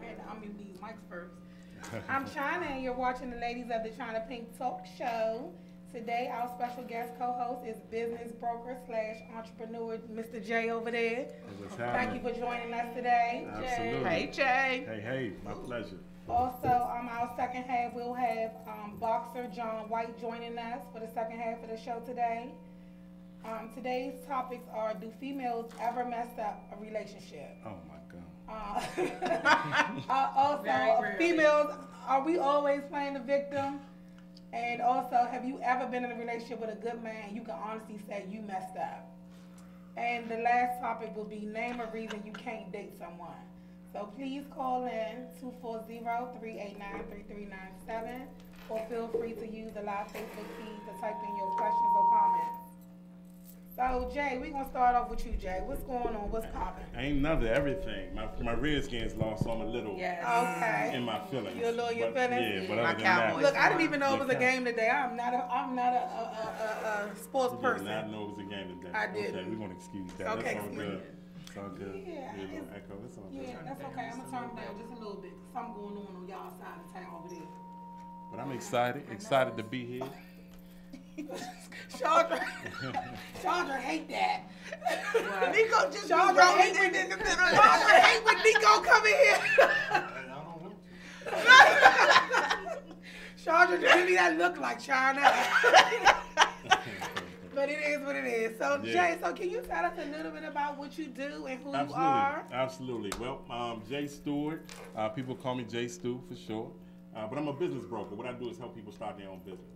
I had to unmute these mics first. I'm China, and you're watching the ladies of the Chyna'Pink Talk Show. Today, our special guest co-host is business broker slash entrepreneur, Mr. J over there. Thank you for joining us today. Absolutely. Hey, Jay. Hey, my pleasure. Also, our second half, we'll have boxer John White joining us for the second half of the show today. Today's topics are: do females ever mess up a relationship? Oh my God. Also, females, are we always playing the victim? And also, have you ever been in a relationship with a good man you can honestly say you messed up? And the last topic will be name a reason you can't date someone. So please call in 240-389-3397 or feel free to use the live Facebook feed to type in your questions or comments. So Jay, we're gonna start off with you, Jay. What's going on? What's popping? Ain't nothing, everything. My Redskins lost, so I'm a little Okay. in my feelings. You're a little in your feelings? Yeah, but My other than that, Cowboys. Look, I didn't even know it was a game today. I'm not a sports you did person. not know it was a game today. I didn't. Okay, we're gonna excuse that. Okay, That's all excuse good. it. It's all good. Yeah, Yeah, a little echo. It's all good. Yeah, that's okay. I'm gonna turn it down just a little bit. Something going on y'all side of town over there. But I'm excited to be here. Chandra hate that. Nico just Chandra hate when Nico come in here. Chandra, give me that look like China. But it is what it is. So Jay, so can you tell us a little bit about what you do and who you are? Absolutely. Well, Jay Stuart. People call me Jay Stu for short. But I'm a business broker. What I do is help people start their own business.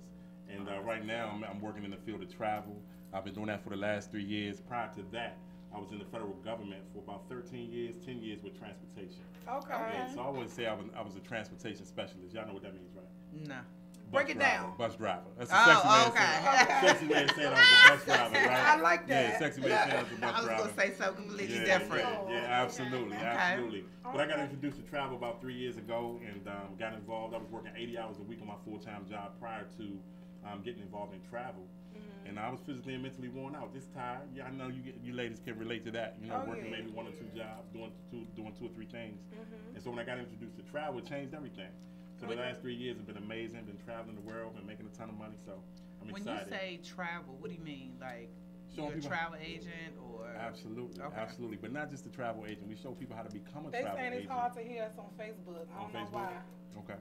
And right now, I'm working in the field of travel. I've been doing that for the last 3 years. Prior to that, I was in the federal government for about 13 years, 10 years with transportation. Okay. Yeah, so I always say I was a transportation specialist. Y'all know what that means, right? No. Break it down. Bus driver. That's a sexy way of saying I was a bus driver, right? I like that. Yeah, sexy way of saying I was a bus driver. I was going to say something completely Yeah, different. absolutely, Okay. absolutely. But I got introduced to travel about 3 years ago and got involved. I was working 80 hours a week on my full-time job prior to getting involved in travel. And I was physically and mentally worn out, just tired. Yeah, I know you ladies can relate to that. You know, working maybe 1 or 2 jobs, doing 2 or 3 things. And so when I got introduced to travel, it changed everything. So the last 3 years have been amazing. Been traveling the world, been making a ton of money. So I'm excited. When you say travel, what do you mean? Like Showing you're a people, travel agent or? Absolutely, absolutely. But not just a travel agent. We show people how to become a They travel saying agent. it's hard to hear us on Facebook. I don't know why. Okay.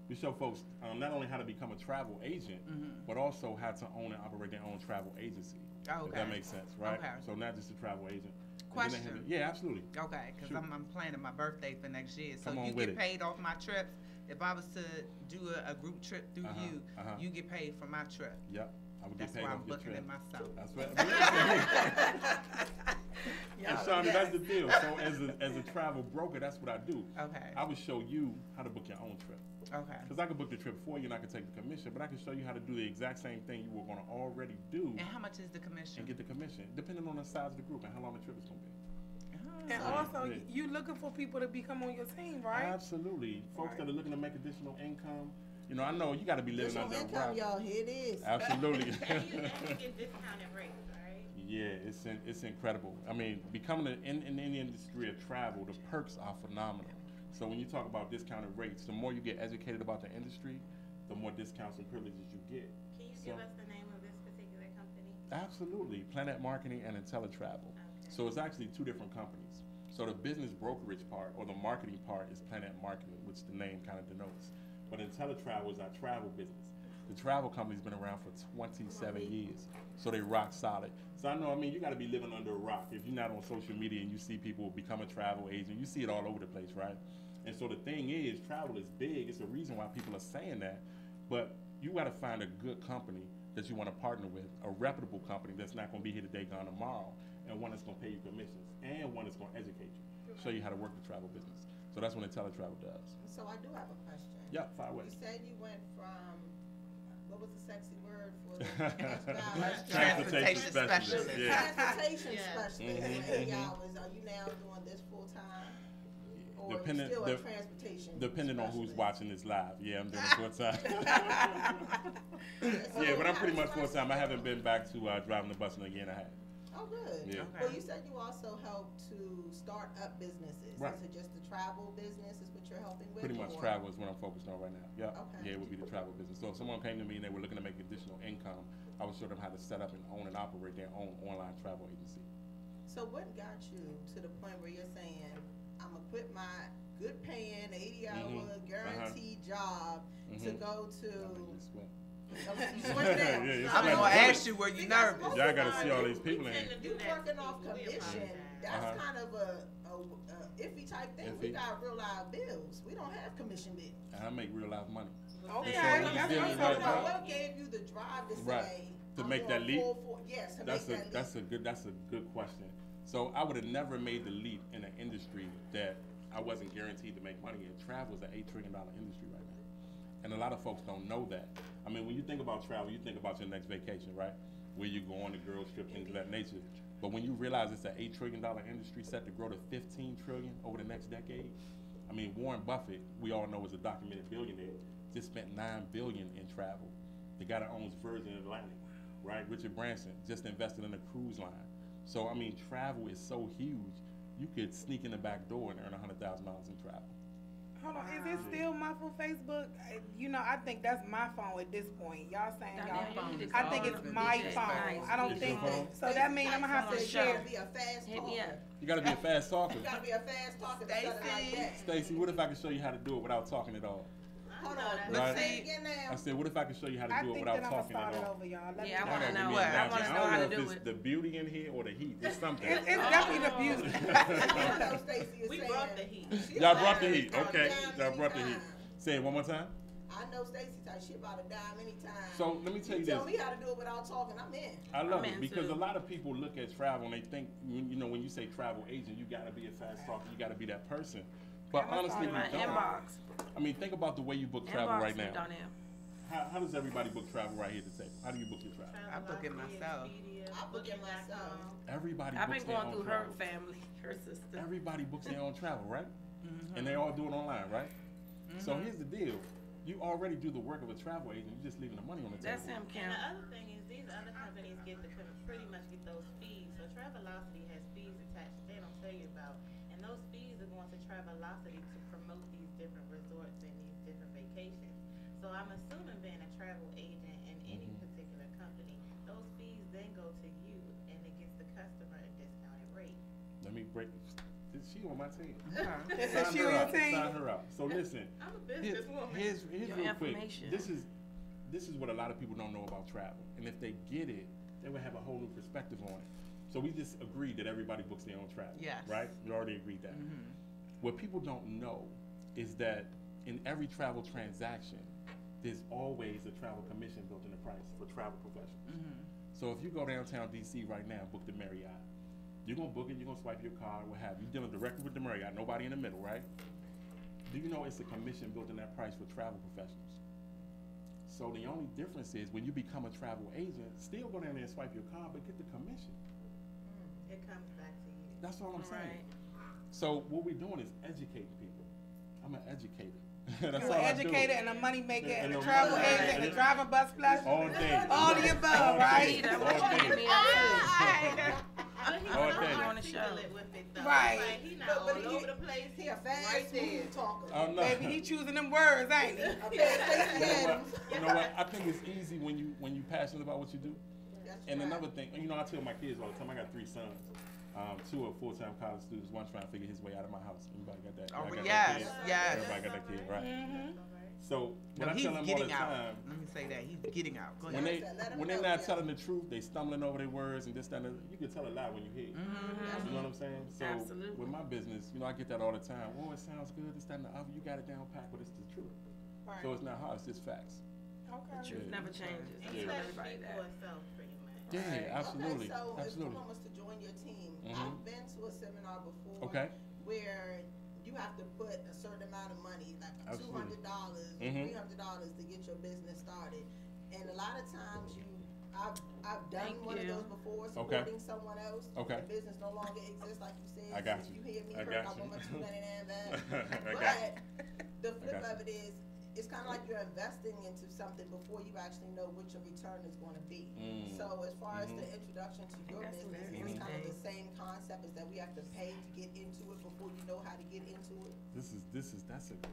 We show folks not only how to become a travel agent, but also how to own and operate their own travel agency. Okay. If that makes sense, right? Okay. So not just a travel agent. Question. Yeah, absolutely. Okay, because I'm planning my birthday for next year. So you with get paid off my trips. If I was to do a group trip through you get paid for my trip. Yep. I would get That's paid why off I'm your looking trip. at myself. That's right. And Shawnee, that's the deal. So as a travel broker, that's what I do. Okay. I would show you how to book your own trip. Okay. Because I could book the trip for you and I could take the commission, but I can show you how to do the exact same thing you were going to already do. And how much is the commission? And get the commission, depending on the size of the group and how long the trip is going to be. And also, you looking for people to become on your team, right? Absolutely. Folks that are looking to make additional income. You know, I know you got to be living under a rock. Y'all, here it is. Absolutely. And you get discounted rates, right? Yeah, it's incredible. I mean, becoming in the industry of travel, the perks are phenomenal. So when you talk about discounted rates, the more you get educated about the industry, the more discounts and privileges you get. Can you give us the name of this particular company? Absolutely. Planet Marketing and IntelliTravel. Okay. So it's actually 2 different companies. So the business brokerage part or the marketing part is Planet Marketing, which the name kind of denotes. But IntelliTravel is our travel business. The travel company's been around for 27 years, so they rock solid. So I know, I mean, you got to be living under a rock. If you're not on social media and you see people become a travel agent, you see it all over the place, right? And so the thing is, travel is big. It's a reason why people are saying that. But you got to find a good company that you want to partner with, a reputable company that's not going to be here today, gone tomorrow, and one that's going to pay you commissions, and one that's going to educate you, show you how to work the travel business. So that's what IntelliTravel does. So I do have a question. Yeah, fire away. You said you went from, what was the sexy word for the Transportation specialist. Yeah. Transportation specialist. 80 hours. Are you now doing this full time? Or Dependent, still a transportation depending on who's specialist? watching this live. Yeah, I'm doing it full time. Yeah, but I'm pretty much full time. I haven't been back to driving the bus in a year and a half. Oh, good. Yeah. Okay. Well, you said you also help to start up businesses. Right. Is it just the travel business is what you're helping with? Pretty much or- travel is what I'm focused on right now. Yeah. Okay. Yeah, it would be the travel business. So if someone came to me and they were looking to make additional income, I would show them how to set up and own and operate their own online travel agency. So what got you to the point where you're saying, I'm gonna quit my good paying 80-hour guaranteed job to go to? You switch now. Yeah, I'm yeah. gonna ask you, were you nervous? Y'all gotta see all these people in We tend here. to do You that working too, off but we commission, apologize. that's kind of a iffy type thing. We Iffy. got real live bills. We don't have commission bills. And I make real life money. Okay, So that's you what did I'm it talking right about. now. What gave you the drive to Right. say To I'm make going that leap? Yes, to That's make a that that's leap. a good question. So I would have never made the leap in an industry that I wasn't guaranteed to make money in. Travel is an $8 trillion industry right now, and a lot of folks don't know that. I mean, when you think about travel, you think about your next vacation, right? Where you go on the girls trip, things of that nature. But when you realize it's an $8 trillion industry set to grow to $15 trillion over the next decade, I mean, Warren Buffett, we all know is a documented billionaire, just spent $9 billion in travel. The guy that owns Virgin Atlantic, right? Richard Branson just invested in a cruise line. So I mean, travel is so huge. You could sneak in the back door and earn $100,000 in travel. Hold on, is it still muffled Facebook? You know, I think that's my phone at this point. Y'all saying y'all. I think it's my phone. I don't It's think your phone? that. So that means I'm gonna have to You share. gotta be a fast Hit me talker. up. You gotta be a fast talker. You gotta be a fast talker to set it like that. Stacey, what if I could show you how to do it without talking at all? Hold on, Right. let's say it again now. I said, what if I could show you how to I do it think without that I'm gonna talking at start it all? over, y'all. Let Yeah, I me wanna Give know. me what? an I analogy. wanna I know don't how know to if do it's it. the beauty in here or the heat. It's something. It's definitely the music. I know Stacey is We saying. brought the heat. she Y'all about brought the to heat. dime Okay. Y'all brought the heat. anytime. Say it one more time. I know Stacey type shit about a dime anytime. So let me tell you tell this. me how to do it without talking, I'm in. I love I'm it in because too. a lot of people look at travel and they think, you know, when you say travel agent, you gotta be a fast talker, you gotta be that person. But I'm honestly, gonna you My don't. inbox. I mean, think about the way you book travel Inbox right me, now. Donnell. How does everybody book travel right here at the table? How do you book your travel? I book it myself. I book it myself. Everybody I've books been their going own through her travel. family, her sister. Everybody books their own travel, right? Mm-hmm. And they all do it online, right? So here's the deal. You already do the work of a travel agent. You're just leaving the money on the table. That's him, And Kim. the other thing is, these other companies get to pretty much get those fees. So Travelocity has fees attached that they don't tell you about, and those fees are going to Travelocity to promote these different resorts and these different vacations. So I'm assuming being a travel agent in any particular company, those fees then go to you, and it gives the customer a discounted rate. Let me break. She on my team. Okay. Sign She her on your up. team? Sign her up. So listen. I'm a Here's, businesswoman. here's Your real quick. information. This is what a lot of people don't know about travel, and if they get it, they would have a whole new perspective on it. So we just agreed that everybody books their own travel. Yes. Right? We already agreed that. What people don't know is that in every travel transaction, there's always a travel commission built in the price for travel professionals. So if you go downtown DC right now and book the Marriott, you're gonna book it, you're gonna swipe your card, what have you. You're dealing directly with the Marriott, nobody in the middle, right? Do you know it's a commission built in that price for travel professionals? So the only difference is when you become a travel agent, still go down there and swipe your card, but get the commission. It comes back to you. That's all I'm saying. Right. So what we're doing is educating people. I'm an educator. That's You're all an I do. educator and a money maker and And a a travel money agent and a maker. driving bus plus. All day. All the above, All right? day. That's All what you day. get me up But he's All so day. On the show. articulate with it, though. Right. Like, he not But all he- over the place. He a fast, right there. smooth talker. Oh, no. Baby, he choosing them words, ain't he? A fast Stacey You know what? Adams. You know what? I think it's easy when you passionate about what you do. That's And right. another thing, you know, I tell my kids all the time. I got 3 sons. 2 are full-time college students. One trying to figure his way out of my house. Anybody got that? Oh, Y'all got yes, that kid? yes. Everybody got that kid, right? Mm-hmm. So when No, I he's tell them all the getting out. time, Let me say that. He's getting out. Go when ahead. they Let 'em when they're know, not yeah. telling the truth, they stumbling over their words and this, that, and the, you can tell a lie when you hear it. You know what I'm saying? So Absolutely. with my business, you know, I get that all the time. Oh, it sounds good, this, that, and the other. You got it down pat, but it's the truth. So it's not hard, it's just facts. The Okay. truth Yeah. never changes. I And tell let it everybody speak that. for itself, pretty much. Yeah, absolutely. Okay, so Absolutely. if someone was to join your team, Mhm. I've been to a seminar before Okay. where you have to put a certain amount of money, like Absolutely. $200, Mhm. $300 to get your business started. And a lot of times I've done Thank one you. of those before, Okay. supporting someone else. Okay. The business no longer exists, like you said. I got So you. If you hear me I hurt, got I you. want my $2.99 back. I got But the flip got of it is, it's kind of like you're investing into something before you actually know what your return is going to be. So as far as the introduction to your business, it's kind of the same concept as that we have to pay to get into it before you know how to get into it. That's a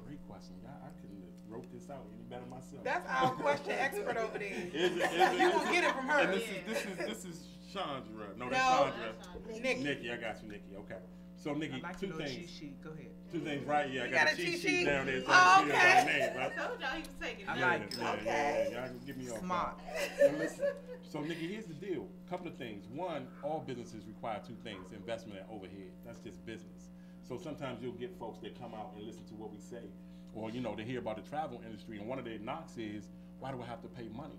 great question. I couldn't have wrote this out any better myself. That's our question expert over there. Is it, You gonna get it from her. And this is Chandra. No, that's Chandra. Nikki, I got you, Nikki. Okay. So Nikki, like two things. Cheat sheet. Go ahead. Two things, right? Yeah, I You got got a cheat sheet sheet? down there. So Oh, I see okay. everybody's name, I right? told y'all he was taking I it. like it. Yeah, y'all can give me off. Smart. So listen, so Nikki, here's the deal. Couple of things. One, all businesses require two things: investment and overhead. That's just business. So sometimes you'll get folks that come out and listen to what we say, or they hear about the travel industry, and one of their knocks is, why do I have to pay money?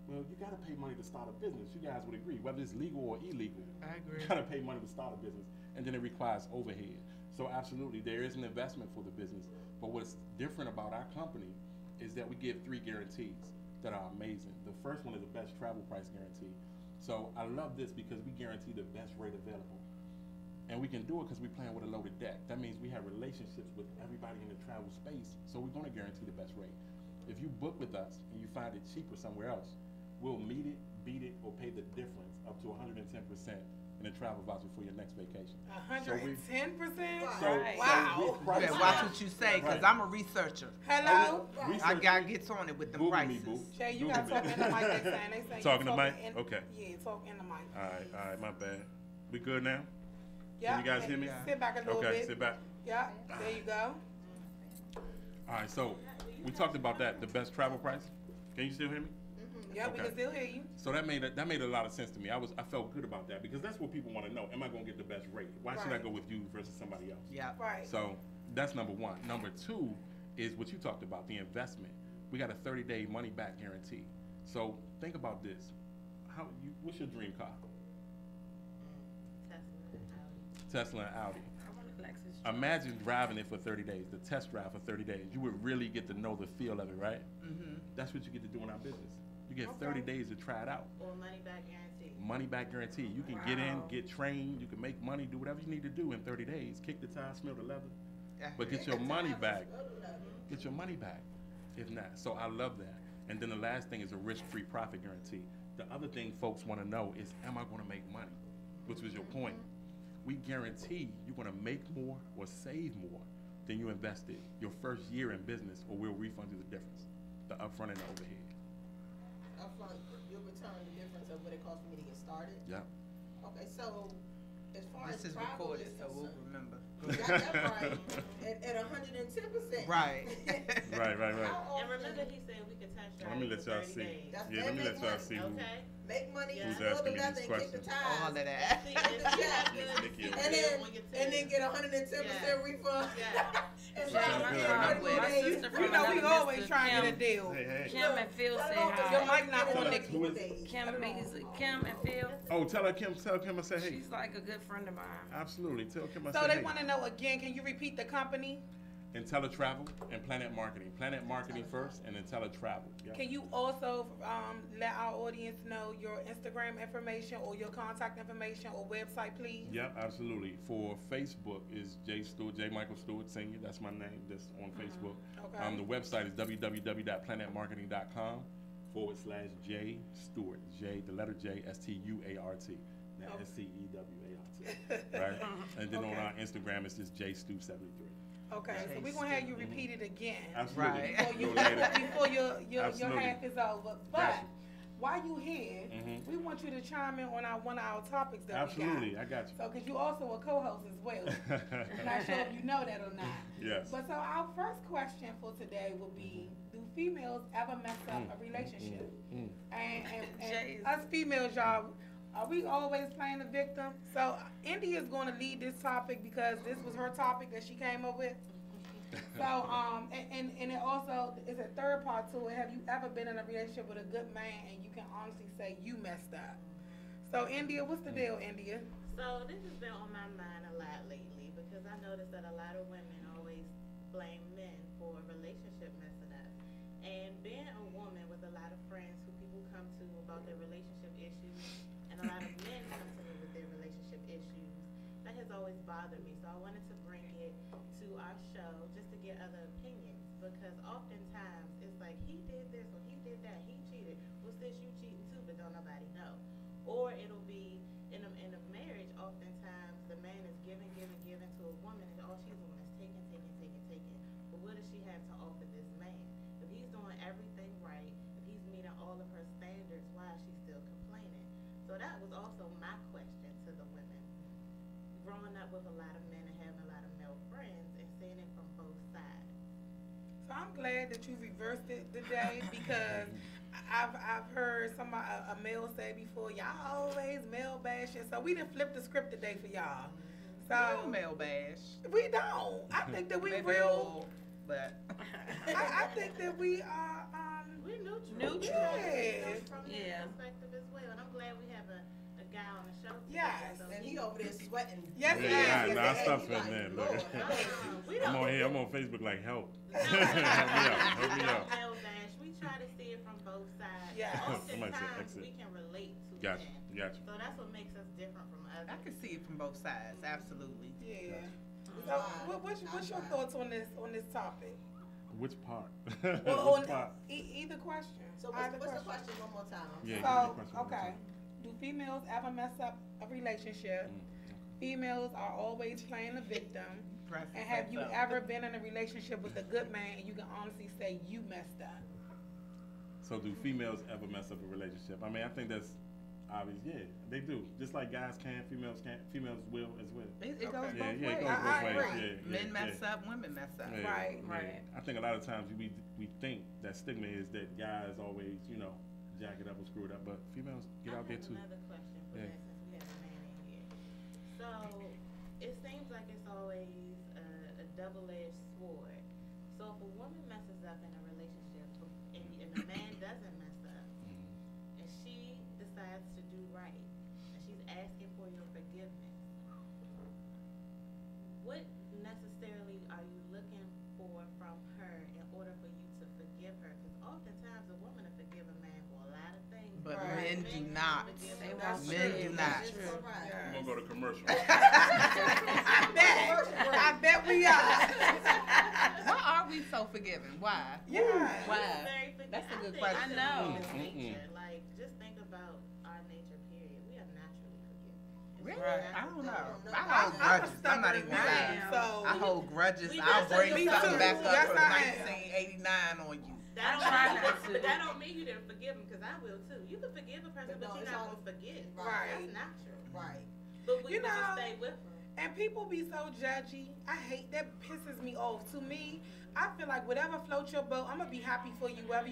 Well, you got to pay money to start a business. You guys would agree, whether it's legal or illegal. I agree. You got to pay money to start a business, and then it requires overhead. So absolutely, there is an investment for the business. But what's different about our company is that we give 3 guarantees that are amazing. The first one is the best travel price guarantee. So I love this because we guarantee the best rate available. And we can do it because we're playing with a loaded deck. That means we have relationships with everybody in the travel space, so we're going to guarantee the best rate. If you book with us and you find it cheaper somewhere else, we'll meet it, beat it, or pay the difference up to 110% in a travel voucher for your next vacation. 110%? Wow. You better watch what you say, because I'm a researcher. Hello? I got to get on it with the Google prices. me, boo. Jay, you got to talk in the mic. They say Talking you to mic? in- Okay. Yeah, talk in the mic. All right, my bad. We good now? Yeah. Can you guys hear me? Sit back a little Okay, bit. sit back. Yeah, there you go. All right, so we talked about that, the best travel price. Can you still hear me? Yeah, we Okay. can still hear you. So that made a lot of sense to me. I felt good about that because that's what people want to know. Am I going to get the best rate? Why should I Right. go with you versus somebody else? Yeah. Right. So that's number one. Number two is what you talked about, the investment. We got a 30-day money back guarantee. So think about this. What's your dream car? Tesla and Audi. Imagine driving it for 30 days, the test drive for 30 days. You would really get to know the feel of it, right? Mm-hmm. That's what you get to do in our business. You get 30 days to try it out. Or money back guarantee. Money back guarantee. You can get in, get trained, you can make money, do whatever you need to do in 30 days. Kick the tires, smell the leather, but get your money back. Get your money back, if not. So I love that. And then the last thing is a risk-free profit guarantee. The other thing folks want to know is, am I going to make money? Which was your point. We guarantee you're going to make more or save more than you invested your first year in business, or we'll refund you the difference, the upfront and the overhead. Upfront, you'll return the difference of what it costs for me to get started. Yeah. Okay, so as far This as is travel recorded, is so we'll concerned, remember. you got that right at 110%. Right. Right. And remember, he said we could test drive Let me it let for y'all 30 see. days. That's Yeah, let me let y'all see who. Okay. Make money, Who's smell asking the me leather, these and kick the questions? All of tires. that. See, if you have good Nikki experience over And then, when you and then test. get 110% Yeah. refund. Yeah. And Yeah, try good. to My get 30 days. sister from You know, we another always Mr. trying to get a Kim. deal. Hey. Kim and Phil say Your hi. mic not on, Nikki. Kim Beasley, Kim and Phil. Oh, tell Kim I say hey. She's like a good friend of mine. Absolutely. Tell Kim I So say they hey. want to know again, can you repeat the company? IntelliTravel and Planet Marketing. Planet Marketing first and IntelliTravel. Yep. Can you also let our audience know your Instagram information or your contact information or website, please? Yep, absolutely. For Facebook is J Michael Stewart Senior. That's my name. That's on Facebook. Okay. The website is www.planetmarketing.com/J Stewart. J, the letter J, Stuart. Now Okay. STEWART. Right? And then on our Instagram it's just JStew73. Okay, so we're going to have you repeat it again. Absolutely. Right. Before your Absolutely. half is over. But Gotcha. while you here, we want you to chime in on one of our topics that Absolutely, we got. I got you. So, because you also a co-host as well. I'm not sure if you know that or not. Yes. But so our first question for today will be, do females ever mess up a relationship? And Jeez. us females, y'all, are we always playing the victim? So India is going to lead this topic because this was her topic that she came up with. So, and it also is a third part to it. Have you ever been in a relationship with a good man and you can honestly say you messed up? So India, what's the deal, India? So this has been on my mind a lot lately because I noticed that a lot of women always blame men for a relationship messing up. And being a woman with a lot of friends who people come to about their relationship issues, and a lot of men come to me with their relationship issues, that has always bothered me. So I wanted to bring it to our show just to get other opinions. because oftentimes it's like he did this or he did that, he cheated. Well, sis, you cheating too, but don't nobody know. Or it'll be in a marriage. Oftentimes the man is giving to a woman, and all she's doing is taking. But what does she have to offer this man? If he's doing everything right, if he's meeting all of her standards, why is she still complaining? So that was also my question to the women. Growing up with a lot of men and having a lot of male friends and seeing it from both sides. So I'm glad that you reversed it today because I've heard a male say before, y'all always male bashing. So we didn't flip the script today for y'all. So male bash. We don't. I think that we Maybe real. But I think that we are. We're neutral. Neutral. Yeah. From Yeah. that perspective as well. And I'm glad we have a guy on the show today. Yes. So And he over there sweating. Yes, Yeah, yes, nah, yes, stop yes. sweating that. Look. we I'm don't on here. I'm on Facebook like help. No, Help me out. male bash. We try to see it from both sides. Yes. Somebody said Oftentimes exit. we can relate to Gotcha. men. Gotcha. So that's what makes us different from others. I can see it from both sides, absolutely. Yeah. Gotcha. So what's your thoughts on this topic? Which part? Well, Which part? Either question. So Either what's the question one more time? Yeah, give me the So, question one more okay. time. Do females ever mess up a relationship? Females are always playing the victim. And have you ever been in a relationship with a good man and you can honestly say you messed up? So do females ever mess up a relationship? I mean, I think that's obvious. Yeah, they do. Just like guys can, females can't. Females will as well. It goes Okay. both Yeah, ways. yeah, it goes I both ways. agree. Yeah, Men mess yeah. up, women mess up. Yeah, Right, yeah. right. I think a lot of times we think that stigma is that guys always, jack it up or screw it up, but females get out there too. Another question for Yeah. that since we have a man in here. So it seems like it's always a double-edged sword. So if a woman messes up in a relationship and the man doesn't mess up, and she decides to do right, and she's asking for your forgiveness, what necessarily are you looking for from her in order for you to forgive her? Because oftentimes a woman will forgive a man for a lot of things. But Right. men do not. They That's won't Men forgive. do not. That's true. I'm gonna go to commercial. I bet we are. Why are we so forgiving? Why? Yeah. Why? Very forgiving. That's a good think question. it's I know. human nature. Like, just think about our nature, period. We are naturally forgiving. It's Really? Right. I don't know. I'm I hold I'm a grudges. I'm not even stubborn lying. man, so I hold grudges. We I'll do bring too. something Me back too. up Yes, from I am. 1989 on you. That don't, try mean, not to. but that don't mean you didn't forgive them, because I will too. You can forgive a person, But but no, you're it's not all- gonna forget. Right. That's natural. Right. But we You would just know, stay with them. And people be so judgy. I hate that. Pisses me off. To me, I feel like whatever floats your boat, I'm gonna be happy for you. Whether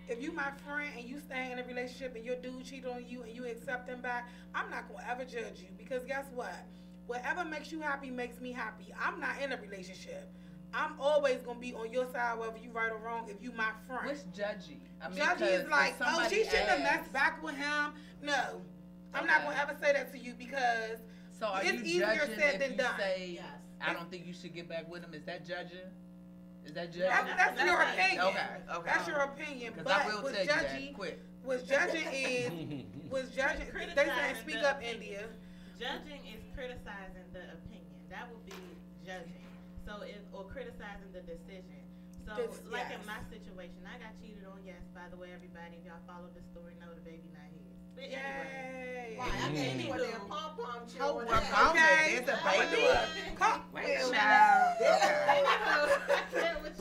if you my friend and you stay in a relationship and your dude cheat on you and you accept him back, I'm not gonna ever judge you, because guess what? Whatever makes you happy makes me happy. I'm not in a relationship. I'm always gonna be on your side, whether you right or wrong. If you my friend. What's judgy? I mean, Judgy is 'cause like, if oh, somebody she shouldn't have asks- messed back with him. No, I'm not gonna ever say that to you, because So are it's you easier judging said if than you done. say, Yes. I don't think you should get back with him? Is that judging? Is that judging? That's That's your right. opinion. Okay. That's your opinion. Because But I will what's tell you judgy, that quick. what's judging is, what's judging. They saying Criticizing speak the up, opinion. India. Judging is criticizing the opinion. That would be judging. So or criticizing the decision. So like Yes. in my situation, I got cheated on. Yes, by the way, everybody, if y'all follow the story, know the baby not his. But anyway, Yay. Right. I can't Mhm. put their pom pom Oh, children. well, mom, Okay. there's a I'ma do baby. a cartwheel. Child.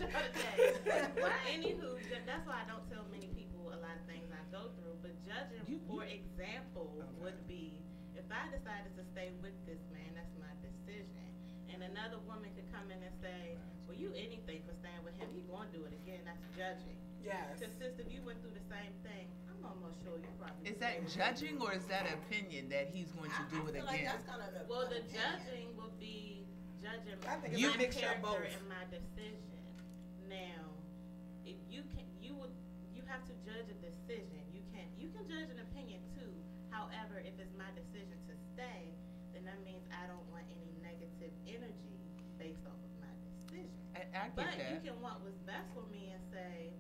But anywho, that's why I don't tell many people a lot of things I go through. But judging, for example, would be if I decided to stay with this man, that's my decision. And another woman could come in and say, well, you anything for staying with him, he gonna do it again. That's judging. Yes. Because sister, if you went through the same thing, I'm almost sure you probably Is would that stay with judging or is that opinion that he's going to do it I feel like again? that's kind of him. Well, the judging will be judging I think it's my a mixture of character both. and my decision. Now, if you can, you have to judge a decision. You can judge an opinion too. However, if it's my decision to stay, then that means I don't want any negative energy based off of my decision. I get But that. you can want what's best for me and say,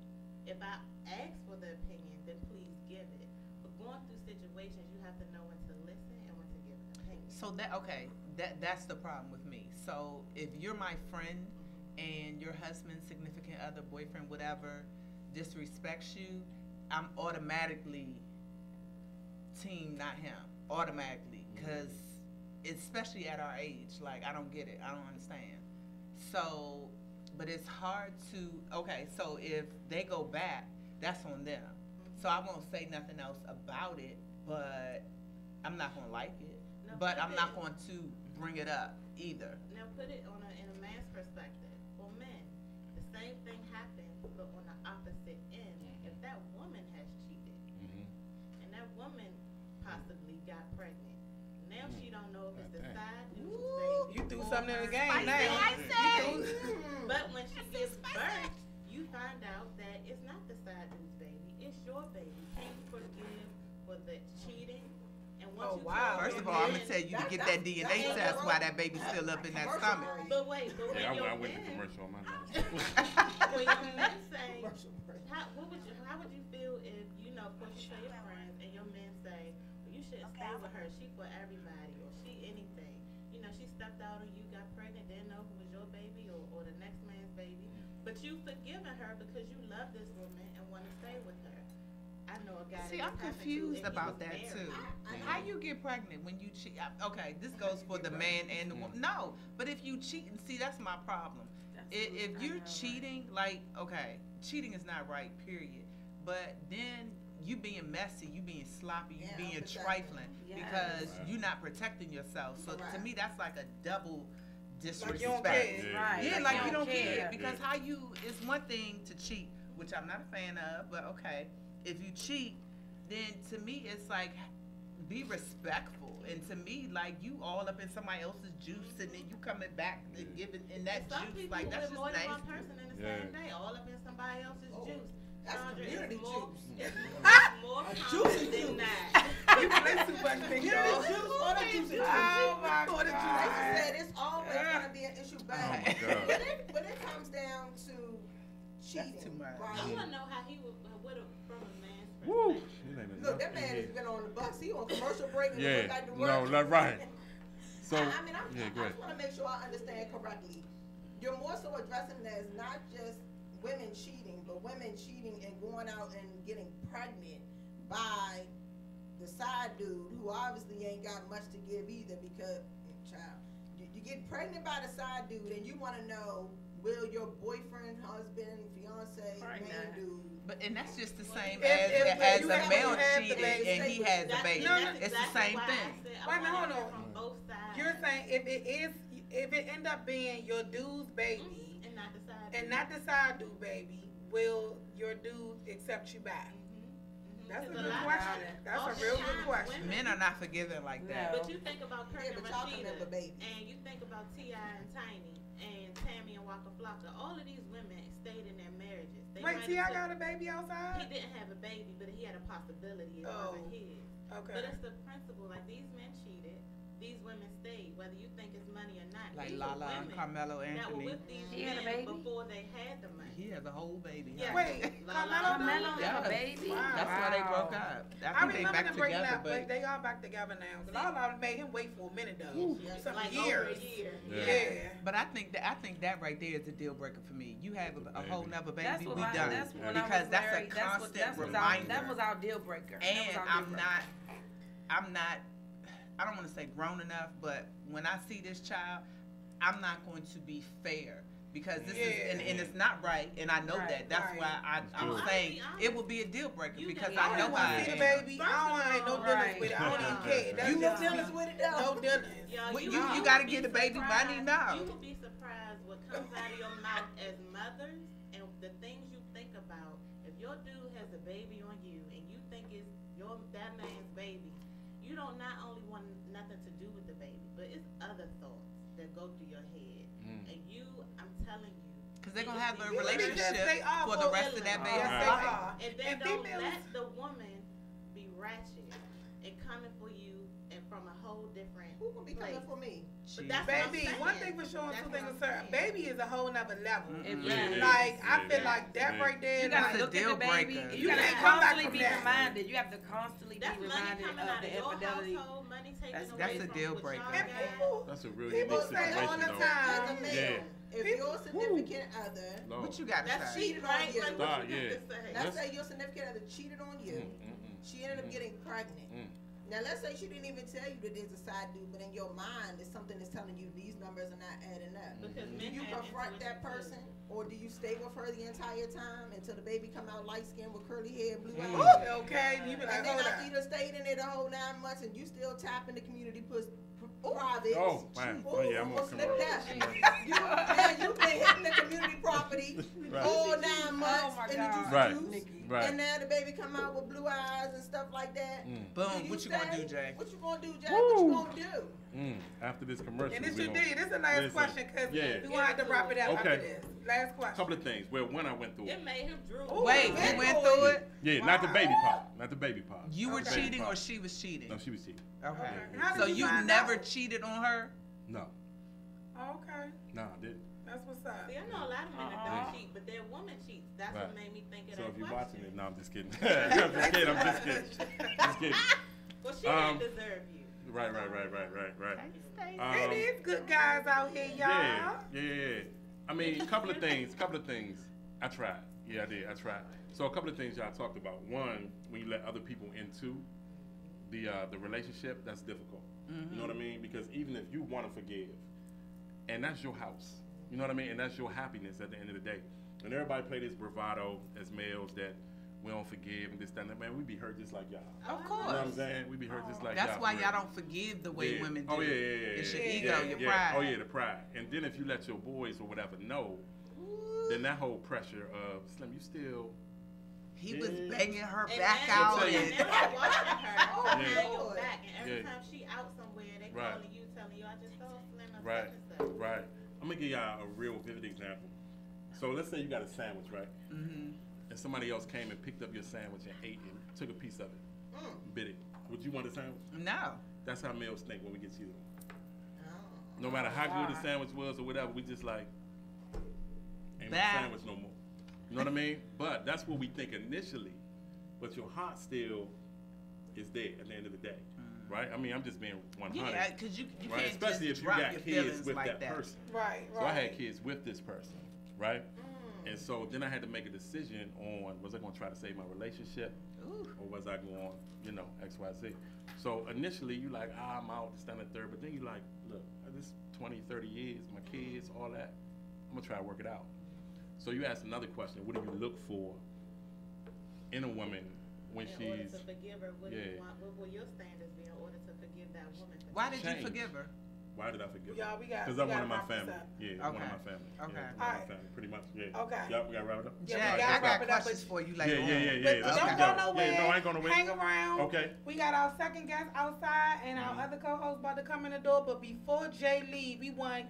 if I ask for the opinion, then please give it. But going through situations, you have to know when to listen and when to give an opinion. So that's the problem with me. So if you're my friend and your husband, significant other, boyfriend, whatever, disrespects you, I'm automatically team not him. Automatically. Because, especially at our age, like, I don't get it. I don't understand. So, but it's hard to, okay, so if they go back, that's on them. So I won't say nothing else about it, but I'm not going to like it. Now But put I'm not going to bring it up either. Now put it on in a man's perspective. For men, the same thing happens, but on the opposite end. If that woman has cheated, and that woman possibly got pregnant, now she don't know if it's the side dude's baby. You threw or something in the her game baby. now. But when she gives birth, you find out that it's not the side dude's baby, it's your baby. Can you forgive for the cheating? And once you tell First of your all, I'm man- going to tell you to get that DNA test while that baby's still up in that stomach. But wait, but when Yeah, your I went to men, commercial on my job. when your men say, how would you feel if, you know, of course you tell your friends and your men say, well, you shouldn't stay with her, she for everybody, or she anything. You know, she stepped out and you got pregnant, didn't know if it was your baby or the next man's baby. But you forgiven her because you love this woman and want to stay with her. I know a guy. See, I'm confused about that too. How you get pregnant when you cheat? Okay, this goes for the man and the woman. No, but if you cheat, and see, that's my problem. If you're cheating, like, okay, cheating is not right, period. But then you being messy, you being sloppy, you being trifling because you're not protecting yourself. So to me, that's like a double disrespect. Like you don't care. Right. Yeah, like you don't care. care. Because how you, it's one thing to cheat, which I'm not a fan of, but okay. If you cheat, then to me it's like, be respectful. And to me, like, you all up in somebody else's juice and then you coming back and giving in that Some juice, people like, that's with just more than nasty. one person in the same day, all up in somebody else's juice. That's Sandra, community it's more, juice. It's more juicy common than juice. that. You play too much, big Get dog. the juice or the juicy juice. Oh my Or the juice. God. Like you said, it's always going to be an issue, but Oh my God. when it comes down to cheating, too much. I right? want to know how he would from a man's Woo! perspective. It ain't Look, that enough man in has here. been on the bus. He on commercial break and Yeah, went back to work. no, not right. So, I mean, yeah, I go ahead. just want to make sure I understand correctly. You're more so addressing it as not just women cheating, but women cheating and going out and getting pregnant by the side dude who obviously ain't got much to give either because, child, you're getting pregnant by the side dude and you want to know, will your boyfriend, husband, fiance, main dude, And that's just the same If as you a have- male you have the cheating baby, and he has a baby. No, no, It's the same thing. Wait a minute, hold on. From both sides. You're saying if it end up being your dude's baby and not the side. and not the side dude baby, will your dude accept you back? That's a good question. That's a real good question. Men are not forgiving like that. But you think about Kirk Yeah, and but y'all can Rashida, never baby. and you think about T.I. and Tiny, and Tammy and Waka Flocka. All of these women stayed in their marriages. They Wait, might T.I. have got took- a baby He outside? didn't have a baby, but he had a possibility it Oh, wasn't his. Okay. But it's the principle. Like, these men cheated, these women stayed, whether you think it's money or not. Like These were Lala and women Carmelo that were Anthony. with these He had a men baby? before they had the money. He has a whole baby. Yeah. Wait, Carmelo? Carmelo Yeah. had a baby. Wow. That's why they broke up. I I think they remember back them breaking together, up, but they are back together now. Cause Lala made him wait for a minute though. Some Like years. over a year. Yeah. But I think that right there is a deal breaker for me. You have a whole nother baby, That's what we my, done. that's when Because I was that's a married. constant That reminder. was our deal breaker. And I'm not, I don't want to say grown enough, but when I see this child, I'm not going to be fair because this is, and it's not right, and I know that. That's why I'm good. saying it will be a deal breaker You because got- I I know don't want how to see it the is. baby. I don't have no dealings with it. I don't even care. That's you no just dealings with it though. no dealings. Y'all, Well, you will gotta be get the baby money surprised- now. You will be surprised what comes out of your mouth as mothers and the things you think about. If your dude has a baby on you and you think it's that man's baby, you don't not only want nothing to do with the baby, but it's other thoughts that go through your head. And you, I'm telling you. Because they're going to have a They relationship are for the rest of that Yes, baby's they life. are. And then And don't females- let the woman be ratchet and coming for you and from a whole different Who gonna be coming place. for me? But that's what I'm Baby, saying. one thing for sure and That's two what things I'm for certain. saying. Baby is a whole nother level. Exactly. Like, I feel Yeah. like that Yeah. right there. You gotta That's a look at deal the baby. breaker. You You gotta can't come back constantly from be that. reminded. You have to constantly be That's money reminded coming of out the of your infidelity. household, money taken That's away a from deal what breaker. y'all And got. people, That's a real people unique say all situation, the though. time. As a male, Yeah. if your significant other, No. What you got to That's say? cheating, right? you. Like, Stop, what you yeah. got to say? let's Let's- say your significant other cheated on you, she ended up getting pregnant. Now let's say she didn't even tell you that there's a side dude, but in your mind, there's something that's telling you these numbers are not adding up. Because Do men you have confront that intuition, person, or do you stay with her the entire time until the baby come out light skinned with curly hair, blue eyes? Ooh, okay, you be like, And then hold after up. you done stayed in there the whole 9 months and you still tapping the community private. Oh, man. Oh, yeah, I'm almost gonna slipped that. You've been hitting the community property Right. all 9 months my in the God. juice Right. juice. Right. And now the baby come out with blue eyes and stuff like that. Boom. Do What you gonna stay? do, Jay? What you gonna do, Jay? What you gonna do? After this commercial, And this we your gonna- D. This is the last Listen, question because yeah. we gonna have to wrap it up Okay. after this. Last question. couple of things. Well, one, I went through It it. made him drool. Ooh, Wait, bad you went boy. through it? Yeah, not the baby part. Not the baby part. You were Okay. cheating or she was cheating? No, she was cheating. Okay. How So did you find never out? cheated on her? No. Okay, No, I didn't. that's what's up. See, I know a lot of men that don't cheat, but their woman cheats. That's Right. what made me think of So that if you're question. watching it, no, I'm just kidding. I'm just kidding. I'm just kidding. Just kidding. Well, she Um, didn't deserve you. Right. It is good guys out here, y'all. Yeah. I mean, a couple of things. I tried. Yeah, I did. I tried. So a couple of things y'all talked about. One, when you let other people into the relationship, that's difficult. You know what I mean? Because even if you want to forgive, and that's your house, you know what I mean? And that's your happiness at the end of the day. And everybody play this bravado as males that we don't forgive and this, that, and that. Man, we be hurt just like y'all. Of You know what I'm course. saying? We be hurt just like y'all. That's why for y'all real. don't forgive the way Yeah. women do. Oh, yeah. It's your Yeah. ego, your pride. Oh, yeah, the pride. And then if you let your boys or whatever know, then that whole pressure of, Slim, you still... He was Yeah. banging her And back now out. tell you. and now you're watching her Oh, behind yeah. your back, and every Yeah. time she out somewhere, they Right. calling you, telling you, I just saw Slim or Right, such and such. right. I'm going to give y'all a real vivid example. So let's say you got a sandwich, right? Mm-hmm. And somebody else came and picked up your sandwich and ate it, took a piece of it, bit it. Would you want the sandwich? No. That's how males think when we get cheated on. Oh. No matter how good the sandwich was or whatever, we just like, ain't no Bad. sandwich no more. You know what I mean? But that's what we think initially. But your heart still is there at the end of the day, right? I mean, I'm just being 100. Yeah, because you right? can't Especially just if you drop got your kids feelings with like that person. Right. So I had kids with this person, right? And so then I had to make a decision on, was I going to try to save my relationship Ooh. or was I going, X, Y, Z. So initially you like, I'm out, stand at third, but then you like, look, this 20, 30 years, my kids, all that, I'm going to try to work it out. So you asked another question, what do you look for in a woman when In order she's, to forgive her, what do yeah. you want? What will your standards be in order to forgive that woman? Why did you Change. forgive her? why did I forgive Y'all, we got. Because we I'm one gotta of my wrap this family. up. Yeah, one of Okay. my family. Okay. Yeah, one of Alright. my family, pretty much. Yeah. Okay. Yep, we got to wrap it up. Yeah, Jack, we I gotta got wrap it up, questions but- for you later on. Yeah. But Let's don't go. go nowhere. Yeah, no, I ain't going nowhere. Hang around. Okay. We got our second guest outside, and our other co-host about to come in the door. But before Jay leave, we want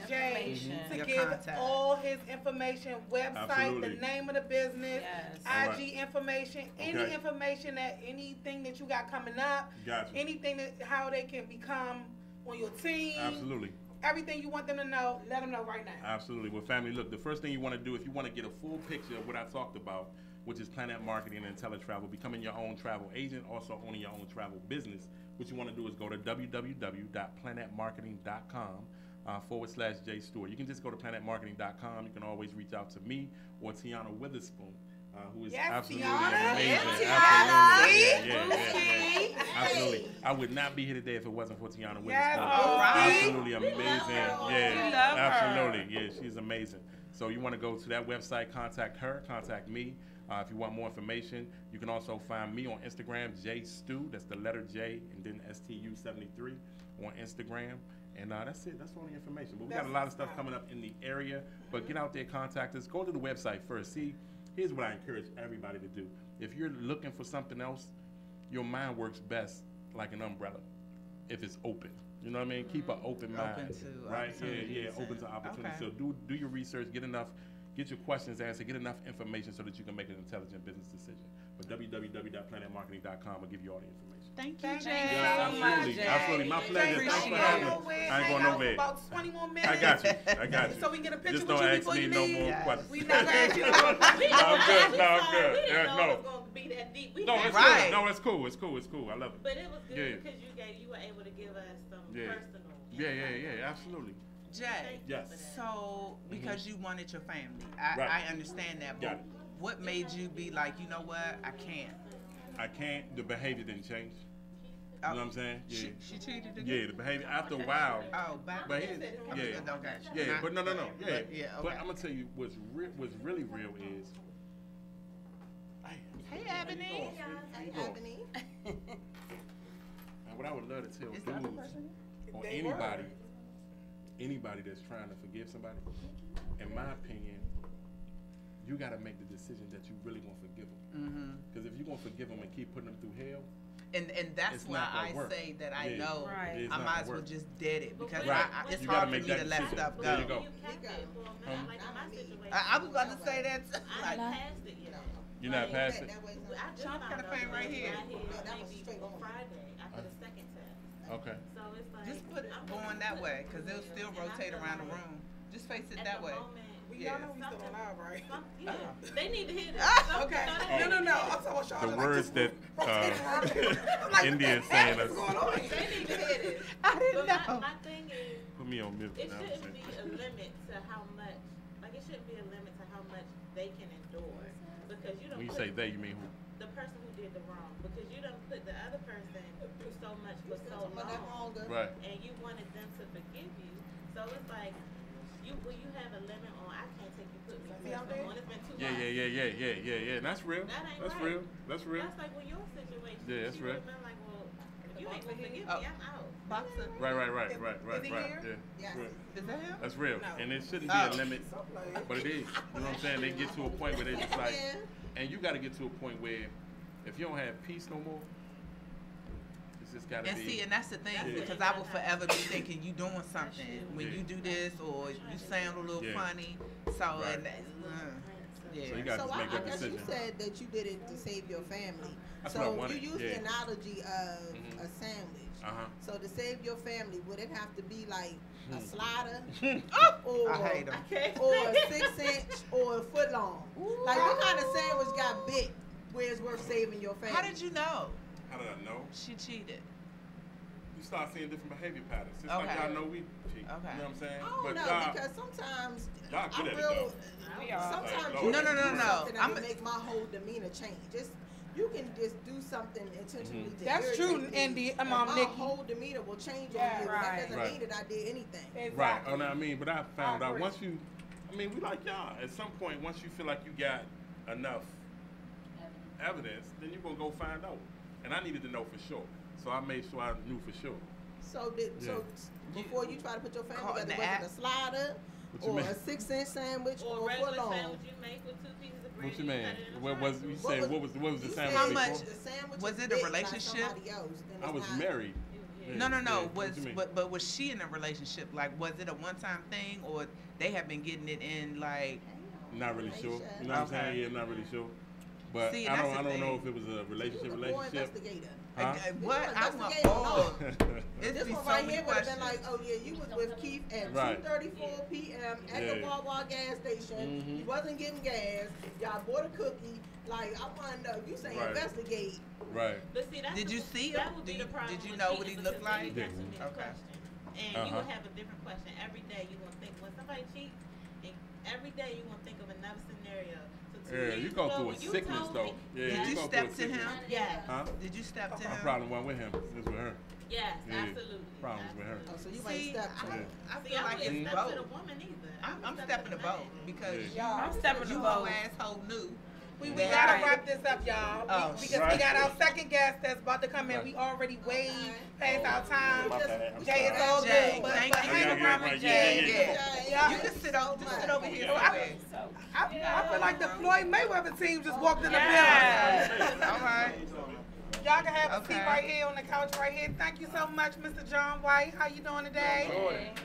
Jay Information. to Your give contact. all his information, website, Absolutely. the name of the business, Yes. IG information, any Okay. information anything that you got coming up, Gotcha. anything that how they can become on your team. Absolutely. Everything you want them to know, let them know right now. Absolutely. Well, family, look, the first thing you want to do if you want to get a full picture of what I talked about, which is Planet Marketing and IntelliTravel, becoming your own travel agent, also owning your own travel business, what you want to do is go to www.planetmarketing.com/J Stuart. You can just go to planetmarketing.com. You can always reach out to me or Tiana Witherspoon, who is Yes, absolutely Tiana. amazing. Yes, Absolutely. Tiana. Yeah. Absolutely. I would not be here today if it wasn't for Tiana Witherspoon. Yes, all right. Absolutely amazing. We Yeah. love her. Absolutely. Yeah, she's amazing. So you want to go to that website, contact her, contact me. If you want more information, you can also find me on Instagram, JStu. That's the letter J and then STU73 on Instagram. And that's it. That's all the information. But we got a lot of stuff coming up in the area. But get out there, contact us. Go to the website first. See, here's what I encourage everybody to do. If you're looking for something else, your mind works best like an umbrella if it's open. You know what I mean? Keep an open mind. Open to right? opportunities Yeah, open to and- opportunities. okay. So do your research, get your questions answered, get enough information so that you can make an intelligent business decision. But www.planetmarketing.com will give you all the information. Thank you, Thank Jay. you. Yeah, so much, absolutely, Jay. absolutely. My pleasure. Jay, Thanks for don't having go me. nowhere. I ain't Hang going out nowhere. for about 20 more minutes. I got you. I got you. So we can get a picture Just with don't you ask before me you no leave. more Yes. questions. We not gonna ask you no more No, I'm good. No, I'm good. We didn't Yeah, know no. it was going to be that deep. We No, had it's to- Right. cool. No, it's cool. It's cool. It's cool. I love it. But it was good Yeah. because you were able to give us some Yeah. personal. Yeah, insight. absolutely. Jay, Thank you Yes. for that. so because you wanted your family, I Right. understand that, Got but it. what made you be like, you know what, I can't? I can't. The behavior didn't change. You know what I'm saying? Yeah. She cheated again? Yeah, the behavior after a while. Oh, back But then. yeah, Okay. yeah, Not- but no. Yeah, But, yeah, But okay. I'm gonna tell you what's really real is. Hey, Ebony. Hey, Ebony. And what I would love to tell Is the other dudes person or They were. anybody that's trying to forgive somebody, in my opinion, you got to make the decision that you really want to forgive them. Mm-hmm. Because if you're going to forgive them and keep putting them through hell, And that's It's why not gonna I work. say that I Yeah. know Right. It's I not might gonna as well work. just dead it because Right. it's You hard gotta for make me that to let decision. stuff There you go. go. You kept it for a minute, like in my situation. I was about to say that. I Like, ain't passed it yet. you're not past it. That way, I just Trump found got a out pain right that here. I had that was maybe straight on. Friday after the second test. Okay. So it's like just put it I'm going that way because it'll still And I rotate feel around the like room. Just face it at that the way. moment, Y'all know we still on live, right? Yeah, they need to hear this. Okay. Oh. No. I'm talking about y'all. The like, words just that rotate around here. I'm like, India is what the heck saying is us. going on They here? need to hear this. I didn't But know. my thing is, Put me on mute. it now, shouldn't I'm be saying. a limit to how much, like it shouldn't be a limit to how much they can endure. Because you don't When you put say they, you mean who? the person who did the wrong. Because you don't put the other person through so much for so But that long. longer. Right. And you wanted them to forgive you. So it's like, when you have a limit on, I can't take you put me See how through they- someone. It's been too Yeah. And that's real. That ain't That's right. real. That's real. That's like with your situation. Yeah, that's she real. would've been like, well, if you ain't gonna forgive me, Oh. I'm out. Boxer. Right. Is he here? Yeah. Yes. Real. Is that him? That's real. No. And it shouldn't be Oh. a limit, So like, but it is. You know what I'm saying? They get to a point where they just like, Yeah. and you got to get to a point where if you don't have peace no more, it's just got to And be. see, and that's the thing, Yeah. because I will forever be thinking you doing something when Yeah. you do this or you sound a little Yeah. funny. So, Right. and yeah. So you got to So just I make that guess you decision. said that you did it to save your family. That's what I So wanted, you used yeah. the analogy of Mhm. a sandwich. Uh-huh. So to save your family, would it have to be like a Hmm. slider Oh, I hate or him. can't or a 6-inch or a foot long? Like what kind of sandwich got bit where it's worth saving your family? How did you know How did I know? she cheated? You start seeing different behavior patterns. It's like Okay. y'all know we cheat. Okay. You know what I'm saying? I don't But know y'all, because sometimes y'all good I'm at it, real. though. We are. Sometimes Like, you no, can no, do no. something that I'm- will make my whole demeanor change. You can just do something intentionally to That's irritate true, me, Indy. and Mom, my Nikki. whole demeanor will change Yeah, on you. right. That doesn't Right. mean that I did anything. exactly. Right. Oh, no, I mean, but I found I out agree. once you, I mean, we like y'all. At some point, once you feel like you got enough evidence, then you're going to go find out. And I needed to know for sure. So I made sure I knew for sure. So before you try to put your Caught family in together, the was it a slider What you or mean? a 6-inch sandwich Or a or a foot regular long? sandwich you make with 2 pieces of bread. What you mean? cut it in a What was you triangle. said? What was the You sandwich? said How before? much- the sandwich was is it a big by relationship? somebody else, then I it's was not- married. Yeah. No, Yeah, was what you mean? but was she in a relationship? Like, was it a one-time thing, or they have been getting it in like? Not really sure. You know what I'm Okay. saying? Yeah, not really sure. But See, I that's don't. the I don't know thing. if it was a You was a poor relationship. investigator. Huh? What? I want investigator, all. no. It's This be one so right many here would have been questions. like, oh yeah, you was with Keith at Right. 2:34 p.m. at the Yeah. Wawa gas station. Mhm. You wasn't getting gas. Y'all bought a cookie. Like I want to know. You say Right. investigate. Right. But see, that's Did you see that him? would be Did the you- problem did you with know what cheating he looked because then like? you got so many Okay. questions. And you Uh-huh. will have a different question every day. You're gonna think when somebody cheats, and every day you're gonna think of another scenario. So 2 Yeah, years you go ago, through a when you sickness told though. me- Yeah, Did you go step through a to him? sickness. Yes. Huh? Did you step to My him? problem wasn't with him. It's with her. Yes, Yeah. absolutely. Problems with her. Oh, so you See, ain't stepped to I, her. I See, feel I like wouldn't it's step to the both. woman either. I'm stepping to both because Yeah. Y'all, I'm stepping you to whole both. asshole knew. we that- gotta wrap this up, y'all. Oh. Because we Right. got our second guest that's about to come in. Right. We already way past our time. My bad. I'm Jay, it's sorry. all Jay, good. But thank you. hang Yeah, around right, with yeah, Jay. yeah, Yeah. You can sit over here Oh, somewhere. I feel like the Floyd Mayweather team just walked in the Yes. building. All right. Y'all can have a seat Okay. right here on the couch right here. Thank you so much, Mr. John White. How you doing today?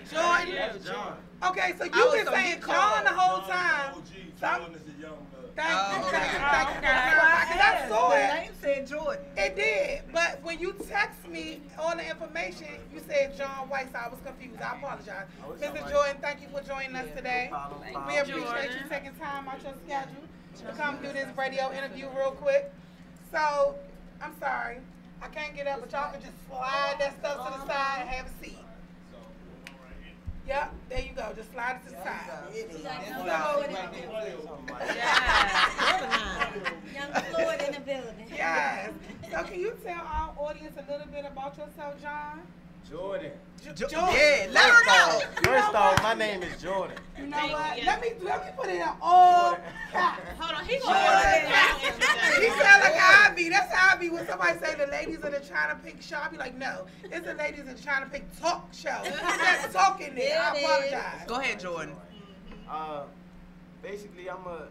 Jordan. Jordan? Okay, so Oh, you've been so saying he John called. the whole time. OG, Stop. John is a young blood. Thank you. Oh, Thank you. okay. Thank you. Because I saw The it. name said Jordan. It did. But when you text me all the information, you said John White, so I was confused. I apologize. Mr. Jordan, thank you for joining us today. We appreciate you taking time out your schedule to come do this radio interview real quick. So, I'm sorry. I can't get up, but y'all can just slide that stuff to the side and have a seat. Yep, there you go. Just slide it to the side. Young Floyd in the building. Yes. So can you tell our audience a little bit about yourself, John? Jordan. Jordan. Yeah, let her know. First off, my name is Jordan. You know what? Let me put it in all caps. Hold on, he He sound like how I be. That's how I be when somebody say the ladies of the Chyna'Pink show. I be like, no, it's the ladies of the Chyna'Pink talk show. That's talking there. I apologize. Go ahead, Jordan. Basically, I'm a,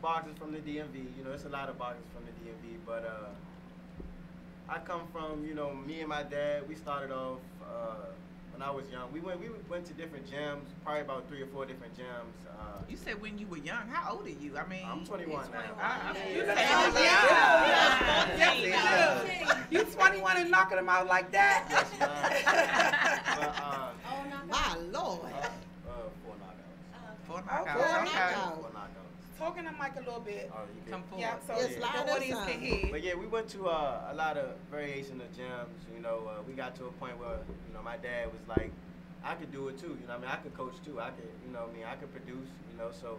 boxers from the DMV. It's a lot of boxers from the DMV, but I come from, me and my dad, we started off when I was young. We went to different gyms, probably about 3 or 4 different gyms. You said when you were young. How old are you? I mean, I'm 21 now. You You 21 and knocking them out like that? Yes, My Lord. 4 knockouts. 4 knockouts. Okay. Okay. 4 knockouts. Talking to Mike a little bit. Oh, you Come did. forward. Yeah, so Yes, the loud audience and can sound. hear. But yeah, we went to a lot of variation of gyms. We got to a point where my dad was like, I could do it too. I could coach too. I could, I could produce. So